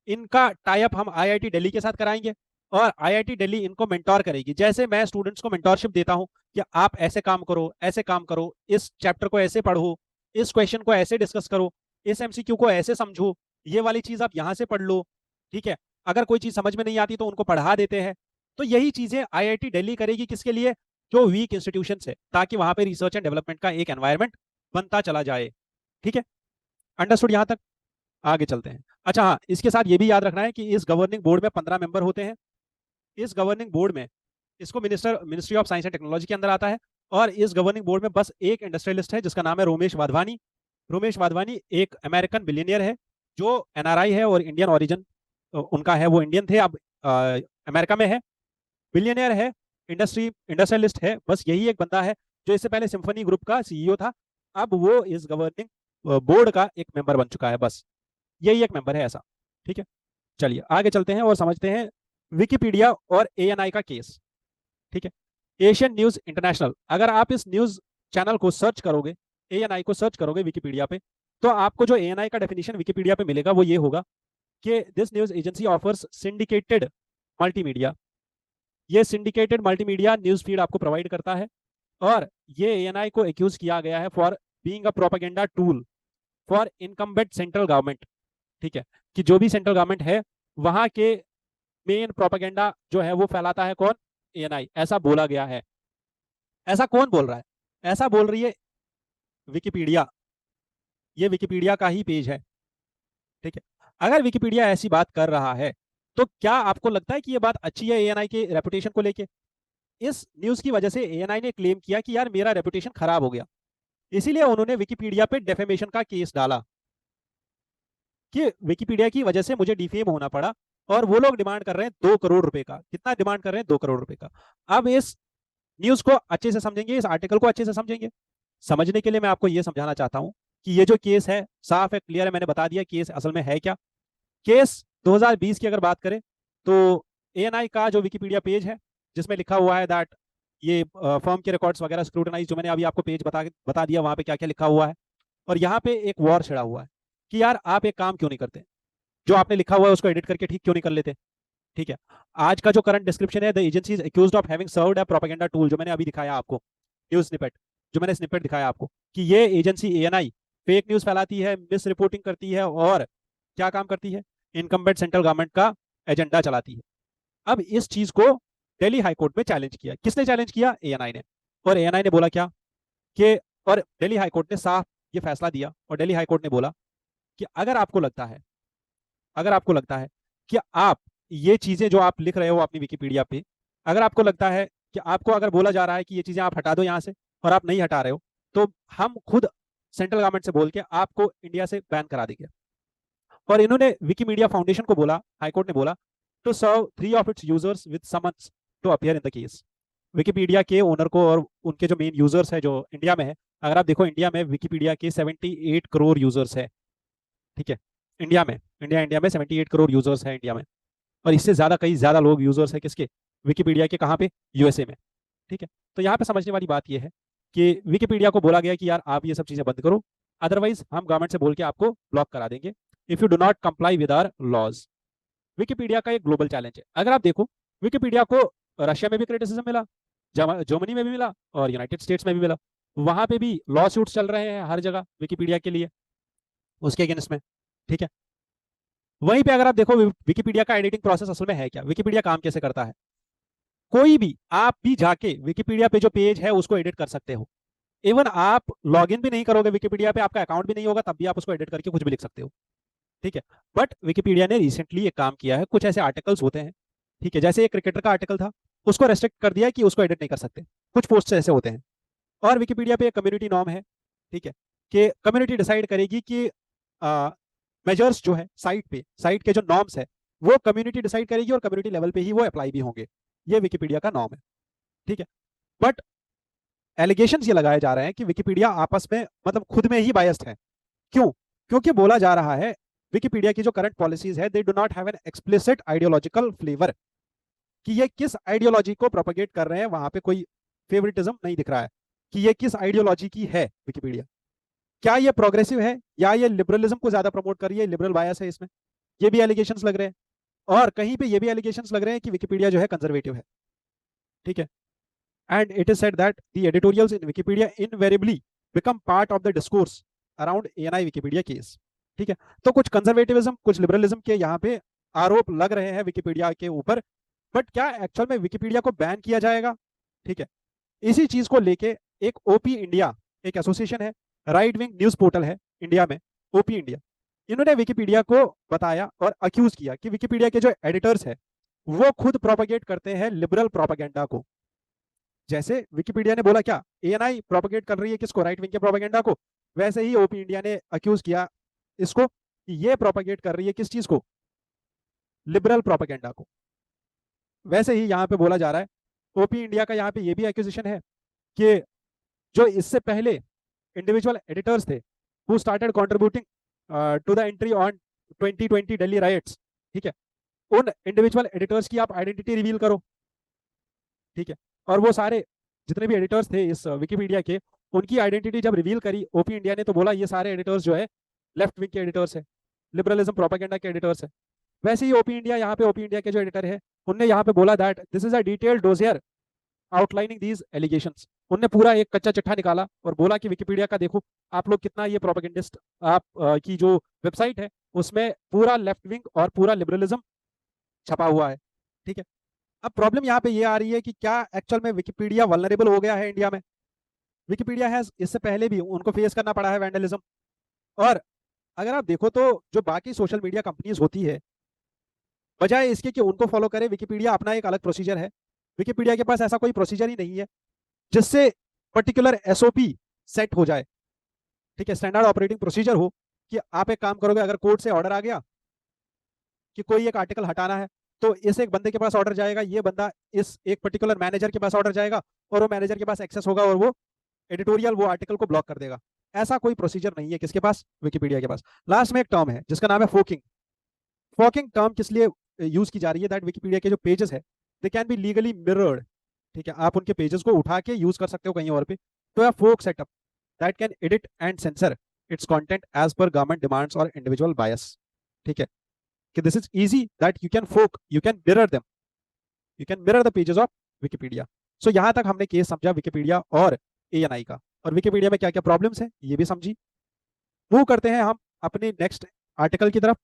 इनका टाई अप हम IIT दिल्ली के साथ कराएंगे, और IIT दिल्ली इनको मेंटोर करेगी। जैसे मैं स्टूडेंट्स को मेंटोरशिप देता हूं कि आप ऐसे काम करो, ऐसे काम करो, इस चैप्टर को ऐसे पढ़ो, इस क्वेश्चन को ऐसे डिस्कस करो, इस MCQ को ऐसे समझो, ये वाली चीज आप यहां से पढ़ लो, ठीक है। अगर कोई चीज समझ में नहीं आती तो उनको पढ़ा देते हैं। तो यही चीजें IIT दिल्ली करेगी, किसके लिए? जो वीक इंस्टीट्यूशन है, ताकि वहां पे रिसर्च एंड डेवलपमेंट का एक एनवायरमेंट बनता चला जाए, ठीक है। अंडरस्टूड यहां तक? आगे चलते हैं। अच्छा हाँ, इसके साथ ये भी याद रखना है कि इस गवर्निंग बोर्ड में 15 मेंबर होते हैं। इस गवर्निंग बोर्ड में, इसको ministry of science and technology के अंदर आता है, और इस गवर्निंग बोर्ड में बस एक इंडस्ट्रियलिस्ट है जिसका नाम है रोमेश वाधवानी। रोमेश वाधवानी एक अमेरिकन बिलियनियर है जो NRI है और इंडियन ओरिजिन उनका है, वो इंडियन थे, अब अमेरिका में है, बिलियनियर है, इंडस्ट्रियलिस्ट है। बस यही एक बंदा है जो इससे पहले सिम्फनी ग्रुप का CEO था, अब वो इस गवर्निंग बोर्ड का एक मेंबर बन चुका है, बस यही एक मेंबर है ऐसा, ठीक है। चलिए आगे चलते हैं और समझते हैं विकिपीडिया और ANI का केस, ठीक है। एशियन न्यूज इंटरनेशनल, अगर आप इस न्यूज चैनल को सर्च करोगे, ANI को सर्च करोगे विकिपीडिया पे, तो आपको जो ANI का डेफिनेशन विकिपीडिया पे मिलेगा वो ये होगा कि this news agency offers syndicated multimedia, ये सिंडिकेटेड मल्टीमीडिया न्यूज फीड आपको प्रोवाइड करता है। और ये एएनआई को एक्यूज किया गया है for being a propaganda tool for incumbent central government. ठीक है, कि जो भी सेंट्रल गवर्नमेंट है वहां के मेन प्रोपेगेंडा जो है वो फैलाता है कौन, एएनआई, ऐसा बोला गया है। ऐसा कौन बोल रहा है, ऐसा बोल रही है विकिपीडिया, ये विकिपीडिया का ही पेज है। ठीक है, अगर विकिपीडिया ऐसी बात कर रहा है तो क्या आपको लगता है कि ये बात अच्छी है एएनआई के रेपुटेशन को लेके? इस न्यूज की वजह से एएनआई ने क्लेम किया कि यार मेरा रेपुटेशन खराब हो गया, इसीलिए उन्होंने विकिपीडिया पे डेफेमेशन का केस डाला कि विकिपीडिया की वजह से मुझे डिफेम होना पड़ा। और वो लोग डिमांड कर रहे हैं 2 करोड़ रुपए का। कितना डिमांड कर रहे हैं? 2 करोड़ रुपए का। अब इस न्यूज को अच्छे से समझेंगे, इस आर्टिकल को अच्छे से समझेंगे। समझने के लिए मैं आपको यह समझाना चाहता हूं कि ये जो केस है साफ है, क्लियर है, मैंने बता दिया केस असल में है क्या। केस 2020 की अगर बात करें तो एएनआई का जो विकिपीडिया पेज है जिसमें लिखा हुआ है दैट ये फर्म के रिकॉर्ड्स वगैरह स्क्रूटनाइज, जो मैंने अभी आपको पेज बता दिया वहां पे क्या क्या लिखा हुआ है। और यहाँ पे एक वॉर छिड़ा हुआ है कि यार आप एक काम क्यों नहीं करते, जो आपने लिखा हुआ है उसको एडिट करके ठीक क्यों नहीं कर लेते। ठीक है, आज का जो करंट डिस्क्रिप्शन है, the agency is accused of having served a propaganda tool, जो मैंने अभी दिखाया आपको न्यूज स्निपेट, जो मैंने स्निपेट दिखाया आपको कि ये एजेंसी एएनआई फेक न्यूज फैलाती है, मिस रिपोर्टिंग करती है और क्या काम करती है, इनकम्बेंट सेंट्रल गवर्नमेंट का एजेंडा चलाती है। अब इस चीज को दिल्ली हाईकोर्ट में चैलेंज किया। किसने चैलेंज किया? एएनआई ने। और एएनआई ने बोला क्या कि, और दिल्ली हाईकोर्ट ने साफ ये फैसला दिया, और दिल्ली हाईकोर्ट ने बोला कि अगर आपको लगता है, अगर आपको लगता है कि आप ये चीजें जो आप लिख रहे हो अपनी विकिपीडिया पे, अगर आपको लगता है कि आपको अगर बोला जा रहा है कि ये चीजें आप हटा दो यहाँ से और आप नहीं हटा रहे हो, तो हम खुद सेंट्रल गवर्नमेंट से बोल के आपको इंडिया से बैन करा देंगे। और इन्होंने विकिमीडिया फाउंडेशन को बोला, हाईकोर्ट ने बोला, to serve 3 of its users with summons to appear in the case. Wikipedia के ओनर को और उनके जो मेन यूजर्स है जो इंडिया में है, अगर आप देखो इंडिया में विकिपीडिया के 78 करोड़ यूजर्स है। ठीक है, इंडिया में 78 करोड़ यूजर्स है इंडिया में। और इससे ज्यादा, कई ज्यादा लोग यूजर्स है किसके, विकिपीडिया के। कहाँ पे? यूएसए में। ठीक है, तो यहाँ पे समझने वाली बात यह है कि विकिपीडिया को बोला गया कि यार आप ये सब चीजें बंद करो, अदरवाइज हम गवर्नमेंट से बोल के आपको ब्लॉक करा देंगे if you do not comply with our laws. Wikipedia का एक ग्लोबल चैलेंज है। अगर आप देखो विकिपीडिया को रशिया में भी क्रिटिसिज्म मिला, जर्मनी में भी मिला और यूनाइटेड स्टेट्स में भी मिला। वहां पे भी लॉ सूट्स चल रहे हैं हर जगह विकिपीडिया के लिए, उसके अगेंस्ट में। ठीक है, वहीं पे अगर आप देखो विकिपीडिया का एडिटिंग प्रोसेस असल में है क्या, विकिपीडिया काम कैसे करता है। कोई भी, आप भी जाके विकिपीडिया पे जो पेज है उसको एडिट कर सकते हो। इवन आप लॉगिन भी नहीं करोगे विकिपीडिया पे, आपका अकाउंट भी नहीं होगा, तब भी आप उसको एडिट करके कुछ भी लिख सकते हो। ठीक है, बट विकिपीडिया ने रिसेंटली एक काम किया है, कुछ ऐसे आर्टिकल्स होते हैं, ठीक है, जैसे एक क्रिकेटर का आर्टिकल था, उसको रेस्ट्रिक्ट कर दिया कि उसको एडिट नहीं कर सकते। कुछ पोस्ट ऐसे होते हैं। और विकिपीडिया पे एक कम्युनिटी नॉर्म है, ठीक है, कि कम्युनिटी डिसाइड करेगी कि मेजर्स जो है साइट पे, साइट के जो नॉर्म्स है वो कम्युनिटी डिसाइड करेगी और कम्युनिटी लेवल पे ही वो अप्लाई भी होंगे। ये विकिपीडिया का नॉर्म है। ठीक है, बट एलिगेशन ये लगाए जा रहे हैं कि विकिपीडिया आपस में मतलब खुद में ही बायस्ड है। क्यों? क्योंकि बोला जा रहा है विकिपीडिया की जो करंट पॉलिसीज है, they do not have an explicit ideological flavour, कि ये किस आइडियोलॉजी को प्रोपेगेट कर रहे हैं, वहां पे कोई फेवरेटिज्म नहीं दिख रहा है कि ये किस आइडियोलॉजी की है विकिपीडिया। क्या ये प्रोग्रेसिव है या ये लिबरलिज्म को ज्यादा प्रमोट कर रही है, लिबरल बायस है इसमें, ये भी एलिगेशंस लग रहे हैं। और कहीं पे ये भी एलिगेशंस लग रहे हैं कि विकिपीडिया जो है कंजर्वेटिव है। ठीक है, and it is said that the editorials in Wikipedia invariably become part of the discourse around ANI Wikipedia case। ठीक है, तो कुछ कंजर्वेटिविज्म, कुछ लिबरलिज्म के यहाँ पे आरोप लग रहे हैं विकिपीडिया के ऊपर। बट क्या एक्चुअल में विकिपीडिया को बैन किया जाएगा? ठीक है, इसी चीज को लेके एक ओपी इंडिया, एक एसोसिएशन है, राइट विंग न्यूज पोर्टल है इंडिया में, ओपी इंडिया, इन्होंने विकिपीडिया को बताया और अक्यूज किया कि विकिपीडिया के जो एडिटर्स है वो खुद प्रोपेगेट करते हैं लिबरल प्रोपेगेंडा को। जैसे विकिपीडिया ने बोला क्या, एएनआई प्रोपेगेट कर रही है किसको, राइट विंग के प्रोपेगेंडा को, वैसे ही ओपी इंडिया ने अक्यूज किया इसको कि ये प्रोपेगेट कर रही है किस चीज को, लिबरल प्रोपेगेंडा को। वैसे ही यहाँ पे बोला जा रहा है, ओपी इंडिया का यहाँ पे ये भी एक्यूजिशन है कि जो इससे पहले इंडिविजुअल एडिटर्स थे who started contributing to the entry on 2020 Delhi riots, ठीक है, उन इंडिविजुअल एडिटर्स की आप आइडेंटिटी रिवील करो। ठीक है, और वो सारे जितने भी एडिटर्स थे इस विकिपीडिया के, उनकी आइडेंटिटी जब रिवील करी ओपी इंडिया ने, तो बोला ये सारे एडिटर्स जो है लेफ्ट विंग के एडिटर्स है, लिबरलिज्म प्रोपेगेंडा के एडिटर्स है। वैसे ही ओपी इंडिया, यहाँ पे ओपी इंडिया के जो एडिटर है, उनने यहाँ पे बोला that this is a detailed dossier outlining these allegations. उनने पूरा एक कच्चा चिट्ठा निकाला और बोला कि विकिपीडिया का देखो आप लोग कितना ये प्रोपेगेंडिस्ट, आप की जो वेबसाइट है उसमें पूरा लेफ्ट विंग और पूरा लिबरलिज्म छपा हुआ है। ठीक है, अब प्रॉब्लम यहाँ पे ये आ रही है कि क्या एक्चुअल में विकिपीडिया वल्नरेबल हो गया है इंडिया में? विकिपीडिया है, इससे पहले भी उनको फेस करना पड़ा है वैंडलिज्म। और अगर आप देखो तो जो बाकी सोशल मीडिया कंपनीज होती है, बजाय इसके कि उनको फॉलो करे, विकिपीडिया अपना एक अलग प्रोसीजर है। विकिपीडिया के पास ऐसा कोई प्रोसीजर ही नहीं है जिससे पर्टिकुलर एसओपी सेट हो जाए। ठीक है, स्टैंडर्ड ऑपरेटिंग प्रोसीजर हो कि आप एक काम करोगे, अगर कोर्ट से ऑर्डर आ गया कि कोई एक आर्टिकल हटाना है, तो इस एक बंदे के पास ऑर्डर जाएगा, ये बंदा इस एक पर्टिकुलर मैनेजर के पास ऑर्डर जाएगा, और वो मैनेजर के पास एक्सेस होगा और वो एडिटोरियल वो आर्टिकल को ब्लॉक कर देगा। ऐसा कोई प्रोसीजर नहीं है किसके पास? विकिपीडिया के पास। लास्ट में एक टर्म है जिसका नाम है फोकिंग। फोकिंग टर्म किस लिए यूज की जा रही है? दैट विकिपीडिया के जो पेजेस है they can be legally mirrored. ठीक है, आप उनके पेजेस को उठा के यूज कर सकते हो कहीं और पे। तो या fork setup that can edit and censor its content as per government demands और इंडिविजुअल बायस। ठीक है, कि this is easy that you can fork, you can mirror them, you can mirror the pages of Wikipedia. So यहां तक हमने केस समझा विकिपीडिया और एएनआई का, और विकिपीडिया में क्या क्या प्रॉब्लम्स है ये भी समझी। मूव करते हैं हम अपने नेक्स्ट आर्टिकल की तरफ।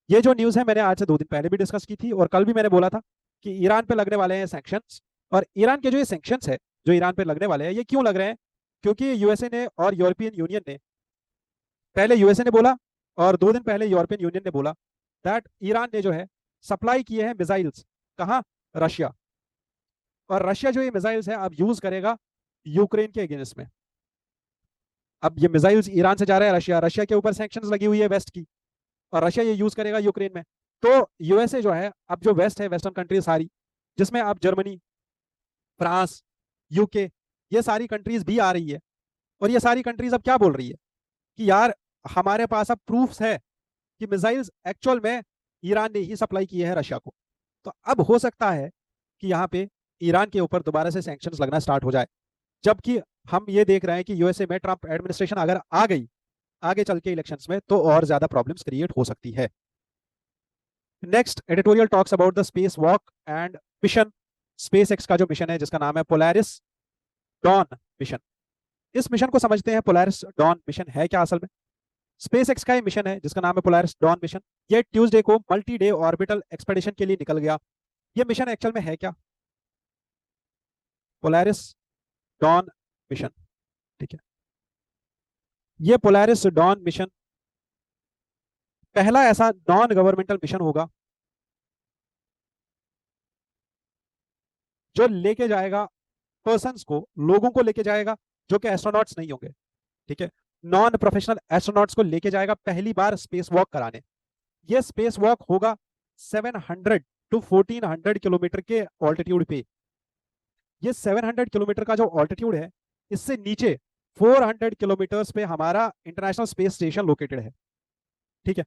ये जो न्यूज़ है मैंने आज से 2 दिन पहले भी डिस्कस की थी, और कल भी मैंने बोला था कि ईरान पे लगने वाले हैं सैंक्शंस। और ईरान के जो ये सैंक्शंस है जो ईरान पे लगने वाले हैं, ये क्यों लग रहे हैं? क्योंकि यूएसए ने और यूरोपियन यूनियन ने, पहले यूएसए ने बोला और 2 दिन पहले यूरोपियन यूनियन ने बोला दैट ईरान ने जो है सप्लाई किए हैं मिसाइल्स। कहाँ? रशिया। और रशिया जो ये मिसाइल्स है अब यूज करेगा यूक्रेन के अगेंस्ट में। अब ये मिसाइल्स ईरान से जा रहे हैं रशिया, रशिया के ऊपर सैंक्शंस लगी हुई है वेस्ट की, और रशिया ये यूज करेगा यूक्रेन में। तो यूएसए जो है, अब जो वेस्ट है, वेस्टर्न कंट्री सारी, जिसमें अब जर्मनी, फ्रांस, यूके, ये सारी कंट्रीज भी आ रही है। और ये सारी कंट्रीज अब क्या बोल रही है कि यार हमारे पास अब प्रूफ्स है कि मिसाइल्स एक्चुअल में ईरान ने ही सप्लाई किए हैं रशिया को। तो अब हो सकता है कि यहाँ पे ईरान के ऊपर दोबारा से सैंक्शंस लगना स्टार्ट हो जाए। जबकि हम ये देख रहे हैं कि यूएसए में ट्रंप एडमिनिस्ट्रेशन अगर आ गई आगे चल के इलेक्शंस में, तो और ज्यादा प्रॉब्लम्स क्रिएट हो सकती है। Next editorial talks about the space walk and mission. Space x का जो मिशन है जिसका नाम है पोलैरिस डॉन मिशन। इस मिशन को समझते हैं। पोलैरिस डॉन मिशन है क्या असल में? स्पेस एक्स का ये मिशन है जिसका नाम है पोलैरिस डॉन मिशन। ये ट्यूसडे को मल्टी डे ऑर्बिटल एक्सपेडिशन के लिए निकल गया। ये मिशन एक्चुअल में है क्या? Polaris don mission. ठीक है, ये पोलैरिस डॉन मिशन पहला ऐसा नॉन गवर्नमेंटल मिशन होगा जो लेके जाएगा पर्सन्स को, लोगों को लेके जाएगा जो कि एस्ट्रोनॉट्स नहीं होंगे। ठीक है, नॉन प्रोफेशनल एस्ट्रोनॉट्स को लेके जाएगा पहली बार स्पेस वॉक कराने। ये स्पेस वॉक होगा 700 टू 1400 किलोमीटर के ऑल्टीट्यूड पे। ये 700 किलोमीटर का जो ऑल्टीट्यूड है, इससे नीचे 400 किलोमीटर्स पे हमारा इंटरनेशनल स्पेस स्टेशन लोकेटेड है। ठीक है,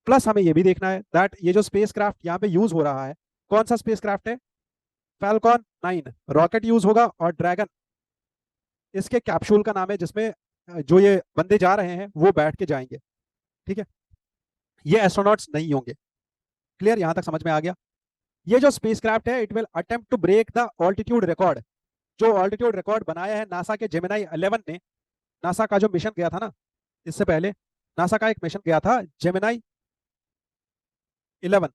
प्लस हमें ये भी देखना है दैट ये जो स्पेस क्राफ्ट यहाँ पे यूज हो रहा है, कौन सा स्पेस क्राफ्ट है? फैल्कॉन 9 रॉकेट यूज होगा, और ड्रैगन इसके कैप्सूल का नाम है, जिसमें जो ये बंदे जा रहे हैं वो बैठ के जाएंगे। ठीक है, ये एस्ट्रोनॉट्स नहीं होंगे। क्लियर? यहां तक समझ में आ गया? ये जो स्पेसक्राफ्ट है it will attempt to break the altitude record. जो ऑल्टीट्यूड रिकॉर्ड बनाया है नासा के जेमिनाई 11 ने। नासा का जो मिशन गया था ना, इससे पहले नासा का एक मिशन गया था जेमिनाई 11,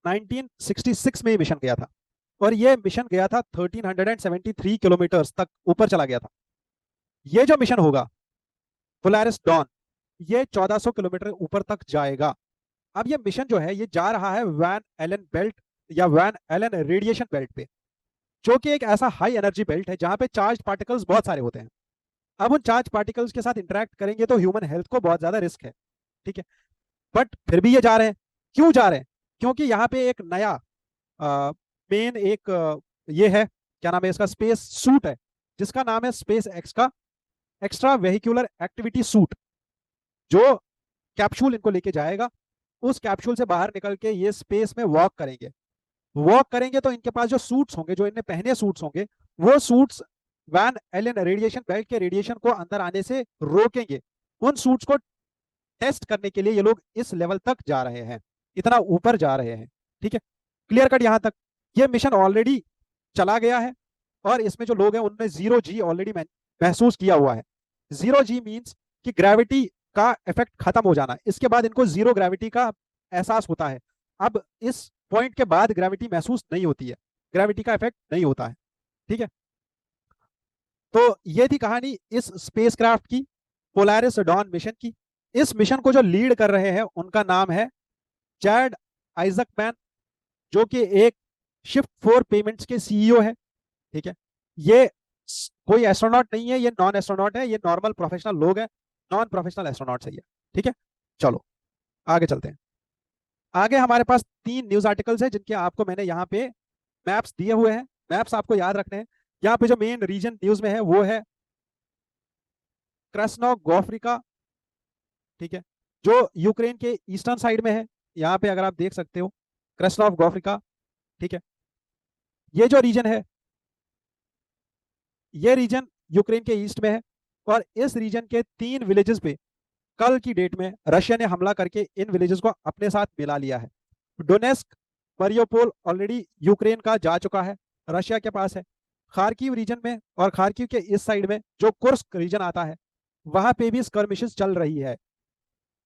1966 में ये मिशन गया था, और ये मिशन गया था 1373 किलोमीटर तक ऊपर चला गया था। ये जो मिशन होगा पोलैरिस डॉन, ये 1400 किलोमीटर ऊपर तक जाएगा। अब ये मिशन जो है ये जा रहा है वैन एलन बेल्ट या वैन एलन रेडिएशन बेल्ट पे, जो कि एक ऐसा हाई एनर्जी बेल्ट है जहां पे चार्ज पार्टिकल्स बहुत सारे होते हैं। अब उन चार्ज पार्टिकल्स के साथ इंटरेक्ट करेंगे तो ह्यूमन हेल्थ को बहुत ज्यादा रिस्क है। ठीक है, बट फिर भी ये जा रहे हैं। क्यों जा रहे हैं? क्योंकि यहाँ पे एक नया मेन एक ये है, क्या नाम है इसका, स्पेस सूट है, जिसका नाम है स्पेस एक्स का एक्स्ट्रा वेहिकुलर एक्टिविटी सूट, जो कैप्सूल इनको लेके जाएगा। उस कैप्सूल से बाहर निकल के ये स्पेस में वॉक करेंगे। वॉक करेंगे तो इनके पास जो सूट्स होंगे, जो इनने पहने सूट्स होंगे, वो suits Van Allen radiation belt के रेडिएशन को अंदर आने से रोकेंगे। उन सूट्स को टेस्ट करने के लिए ये लोग इस लेवल तक जा रहे हैं। इतना ऊपर जा रहे हैं। ठीक है, क्लियर कट यहां तक। ये मिशन ऑलरेडी चला गया है और इसमें जो लोग हैं उनने 0G ऑलरेडी महसूस किया हुआ है। 0G मीन्स कि ग्रेविटी का इफेक्ट खत्म हो जाना, इसके बाद इनको जीरो ग्रेविटी का एहसास होता है। अब इस पॉइंट के बाद ग्रेविटी महसूस नहीं होती है, ग्रेविटी का इफेक्ट नहीं होता है। ठीक है, तो ये थी कहानी इस स्पेसक्राफ्ट की, पोलारिस डॉन मिशन की। इस मिशन को जो लीड कर रहे हैं उनका नाम है चैड आइजकमैन, जो कि एक शिफ्ट 4 पेमेंट्स के सीईओ है। ठीक है, ये कोई एस्ट्रोनॉट नहीं है, ये नॉन एस्ट्रोनॉट है, ये नॉर्मल प्रोफेशनल लोग हैं, नॉन प्रोफेशनल एस्ट्रोनॉट है ये। ठीक है, चलो आगे चलते हैं। आगे हमारे पास 3 न्यूज आर्टिकल्स हैं जिनके आपको मैंने यहाँ पे मैप्स दिए हुए हैं। मैप्स आपको याद रखने हैं। यहाँ पे जो मेन रीजन न्यूज में है वो है क्रेस्नोगोफ्रिका। ठीक है, जो यूक्रेन के ईस्टर्न साइड में है। यहाँ पे अगर आप देख सकते हो क्रेस्नोगोफ्रिका। ठीक है, ये जो रीजन है, ये रीजन यूक्रेन के ईस्ट में है और इस रीजन के 3 विलेजेस पे कल की डेट में रशिया ने हमला करके इन विलेजेस को अपने साथ मिला लिया है। डोनेस्क, मरियोपोल ऑलरेडी यूक्रेन का जा चुका है, रशिया के पास है। खार्किव रीजन में और खार्किव के इस साइड में जो कुर्स्क रीजन आता है वहां पे भी स्कर्मिशेस चल रही है।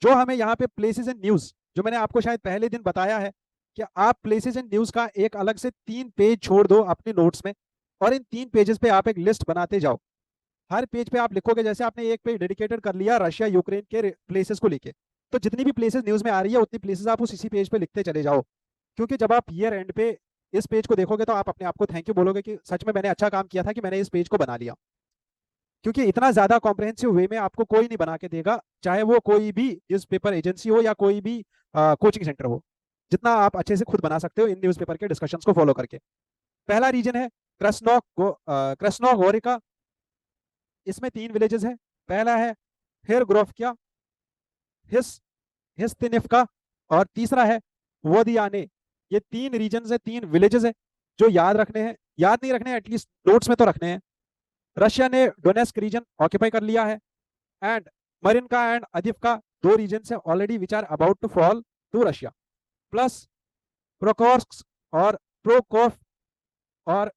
जो हमें यहाँ पे प्लेसेस इन न्यूज, जो मैंने आपको शायद पहले दिन बताया है कि आप प्लेसेस इन न्यूज का एक अलग से 3 पेज छोड़ दो अपने नोट्स में और इन 3 पेजेस पे आप एक लिस्ट बनाते जाओ। हर पेज पे आप लिखोगे, जैसे आपने एक पेज डेडिकेटेड कर लिया रशिया यूक्रेन के प्लेसेस को लेके, तो जितनी भी प्लेसेस न्यूज में आ रही है उतनी प्लेसेस आप उस इसी पेज पे लिखते चले जाओ। क्योंकि जब आप ईयर एंड पे इस पेज को देखोगे तो आप अपने आप को थैंक यू बोलोगे कि सच में मैंने अच्छा काम किया था कि मैंने इस पेज को बना लिया। क्योंकि इतना ज्यादा कॉम्प्रहेंसिव वे में आपको कोई नहीं बना के देगा, चाहे वो कोई भी न्यूज़पेपर एजेंसी हो या कोई भी कोचिंग सेंटर हो, जितना आप अच्छे से खुद बना सकते हो इन न्यूज़पेपर के डिस्कशंस को फॉलो करके। पहला रीजन है क्रेस्नोगोरिका। इसमें 3 विलेजेस है। पहला है हिरग्रोफकिया, हिस हिस्तिनिफ्का और तीसरा है वोदियाने। ये 3 रीजन है, 3 विलेजेस है जो याद रखने हैं, याद नहीं रखने एटलीस्ट नोट्स में तो रखने हैं। रशिया ने डोनेस्क रीजन ऑक्यूपाई कर लिया है and Marinka and Avdiivka 2 region है already which are about to fall to Russia, plus Pokrovsk और प्रोकोफ और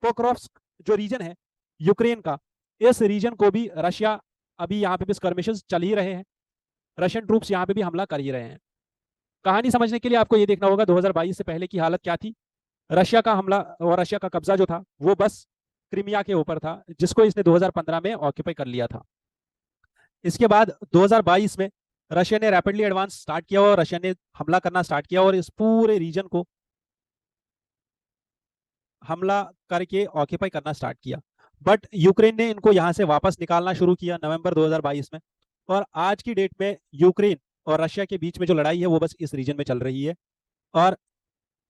पोक्रोव्स्क जो रीजन है यूक्रेन का, इस रीजन को भी रशिया अभी यहाँ पे भी स्कर्मिशेस चल ही रहे हैं, रशियन ट्रूप्स यहाँ पे भी हमला कर ही रहे हैं। कहानी समझने के लिए आपको ये देखना होगा 2022 से पहले की हालत क्या थी। रशिया का हमला और रशिया का कब्जा जो था वो बस क्रीमिया के ऊपर था, जिसको इसने 2015 में ऑक्यूपाई कर लिया था। इसके बाद 2022 में रशिया ने रैपिडली एडवांस स्टार्ट किया और रशिया ने हमला करना स्टार्ट किया और इस पूरे रीजन को हमला करके ऑक्यूपाई करना स्टार्ट किया। बट यूक्रेन ने इनको यहां से वापस निकालना शुरू किया नवंबर 2022 में, और आज की डेट में यूक्रेन और रशिया के बीच में जो लड़ाई है वो बस इस रीजन में चल रही है। और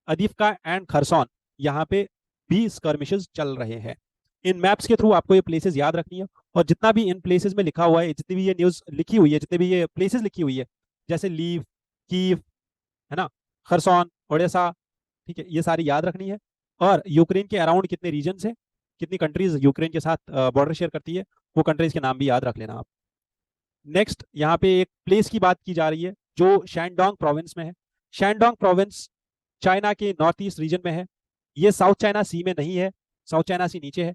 अदीफका एंड खरसोन यहाँ पे भी स्कर्मिशेस चल रहे हैं। इन मैप्स के थ्रू आपको ये प्लेसेस याद रखनी है, और जितना भी इन प्लेसेस में लिखा हुआ है, जितनी भी ये न्यूज लिखी हुई है, जितने भी ये प्लेसेस लिखी हुई है, जैसे लीव, कीव, है ना, खरसोन, ओडेसा, ठीक है, ये सारी याद रखनी है। और यूक्रेन के अराउंड कितने रीजन है, कितनी कंट्रीज यूक्रेन के साथ बॉर्डर शेयर करती है, वो कंट्रीज के नाम भी याद रख लेना आप। नेक्स्ट यहाँ पे एक प्लेस की बात की जा रही है जो शैंडोंग प्रोविंस में है। शैंडोंग प्रोविंस चाइना के नॉर्थ ईस्ट रीजन में है। ये साउथ चाइना सी में नहीं है, साउथ चाइना सी नीचे है,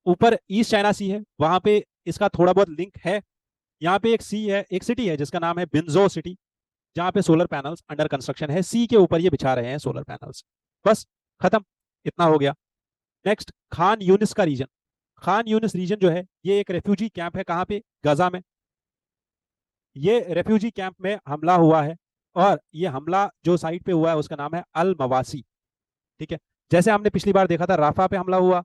ऊपर ईस्ट चाइना सी है, वहां पे इसका थोड़ा बहुत लिंक है। यहाँ पे एक सी है, एक सिटी है जिसका नाम है बिंजो सिटी, जहाँ पे सोलर पैनल्स अंडर कंस्ट्रक्शन है, सी के ऊपर ये बिछा रहे हैं सोलर पैनल्स। बस खत्म, इतना हो गया। नेक्स्ट खान यूनिस का रीजन। खान यूनिस रीजन जो है ये एक रेफ्यूजी कैंप है, कहाँ पे, गजा में। ये रेफ्यूजी कैंप में हमला हुआ है और ये हमला जो साइट पे हुआ है उसका नाम है अल मवासी। ठीक है, जैसे हमने पिछली बार देखा था राफा पे हमला हुआ,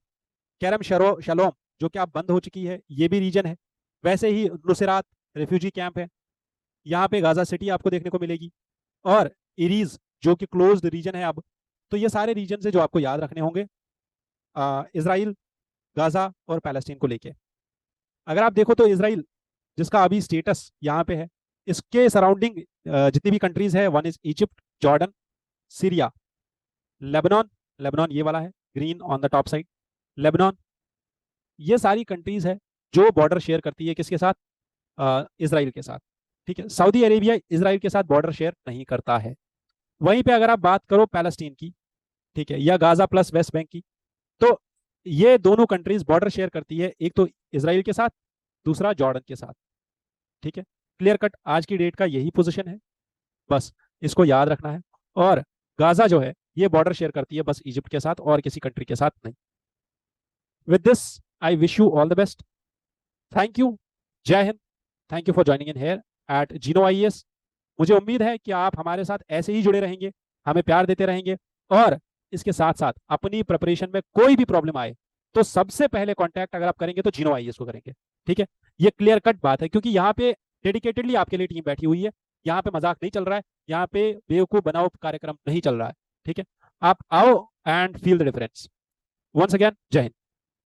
कैरम शलोम जो कि अब बंद हो चुकी है, ये भी रीजन है। वैसे ही नुसरात रेफ्यूजी कैंप है, यहाँ पे गाजा सिटी आपको देखने को मिलेगी, और इरीज जो कि क्लोज्ड रीजन है अब। तो ये सारे रीजन है जो आपको याद रखने होंगे इसराइल, गाजा और पैलेस्टीन को लेके। अगर आप देखो तो इसराइल जिसका अभी स्टेटस यहाँ पे है, इसके सराउंडिंग जितनी भी कंट्रीज है, one is Egypt, Jordan, Syria, Lebanon, Lebanon ये वाला है green on the top side, Lebanon, ये सारी कंट्रीज है जो बॉर्डर शेयर करती है किसके साथ, इसराइल के साथ। ठीक है, सऊदी अरेबिया इसराइल के साथ बॉर्डर शेयर नहीं करता है। वहीं पे अगर आप बात करो पैलेस्टीन की, ठीक है, या गाजा प्लस वेस्ट बैंक की, तो ये दोनों कंट्रीज बॉर्डर शेयर करती है, एक तो इसराइल के साथ, दूसरा जॉर्डन के साथ। ठीक है, क्लियर कट आज की डेट का यही पोजीशन है, बस इसको याद रखना है। और गाजा जो है ये बॉर्डर शेयर करती है बस इजिप्ट के साथ और किसी कंट्री के साथ नहीं। With this I wish you all the best. Thank you. जय हिंद। Thank you for joining in here at Jeeno IAS. मुझे उम्मीद है कि आप हमारे साथ ऐसे ही जुड़े रहेंगे, हमें प्यार देते रहेंगे, और इसके साथ साथ अपनी प्रिपरेशन में कोई भी प्रॉब्लम आए तो सबसे पहले कांटेक्ट अगर आप करेंगे तो जीनो आईएएस को करेंगे। ठीक है, ये क्लियर कट बात है, क्योंकि यहाँ पे डेडिकेटेडली आपके लिए टीम बैठी हुई है। यहाँ पे मजाक नहीं चल रहा है, यहाँ पे बेवकूफ बनाओ कार्यक्रम नहीं चल रहा है। ठीक है, आप आओ and feel the difference. Once again, जय हिंद।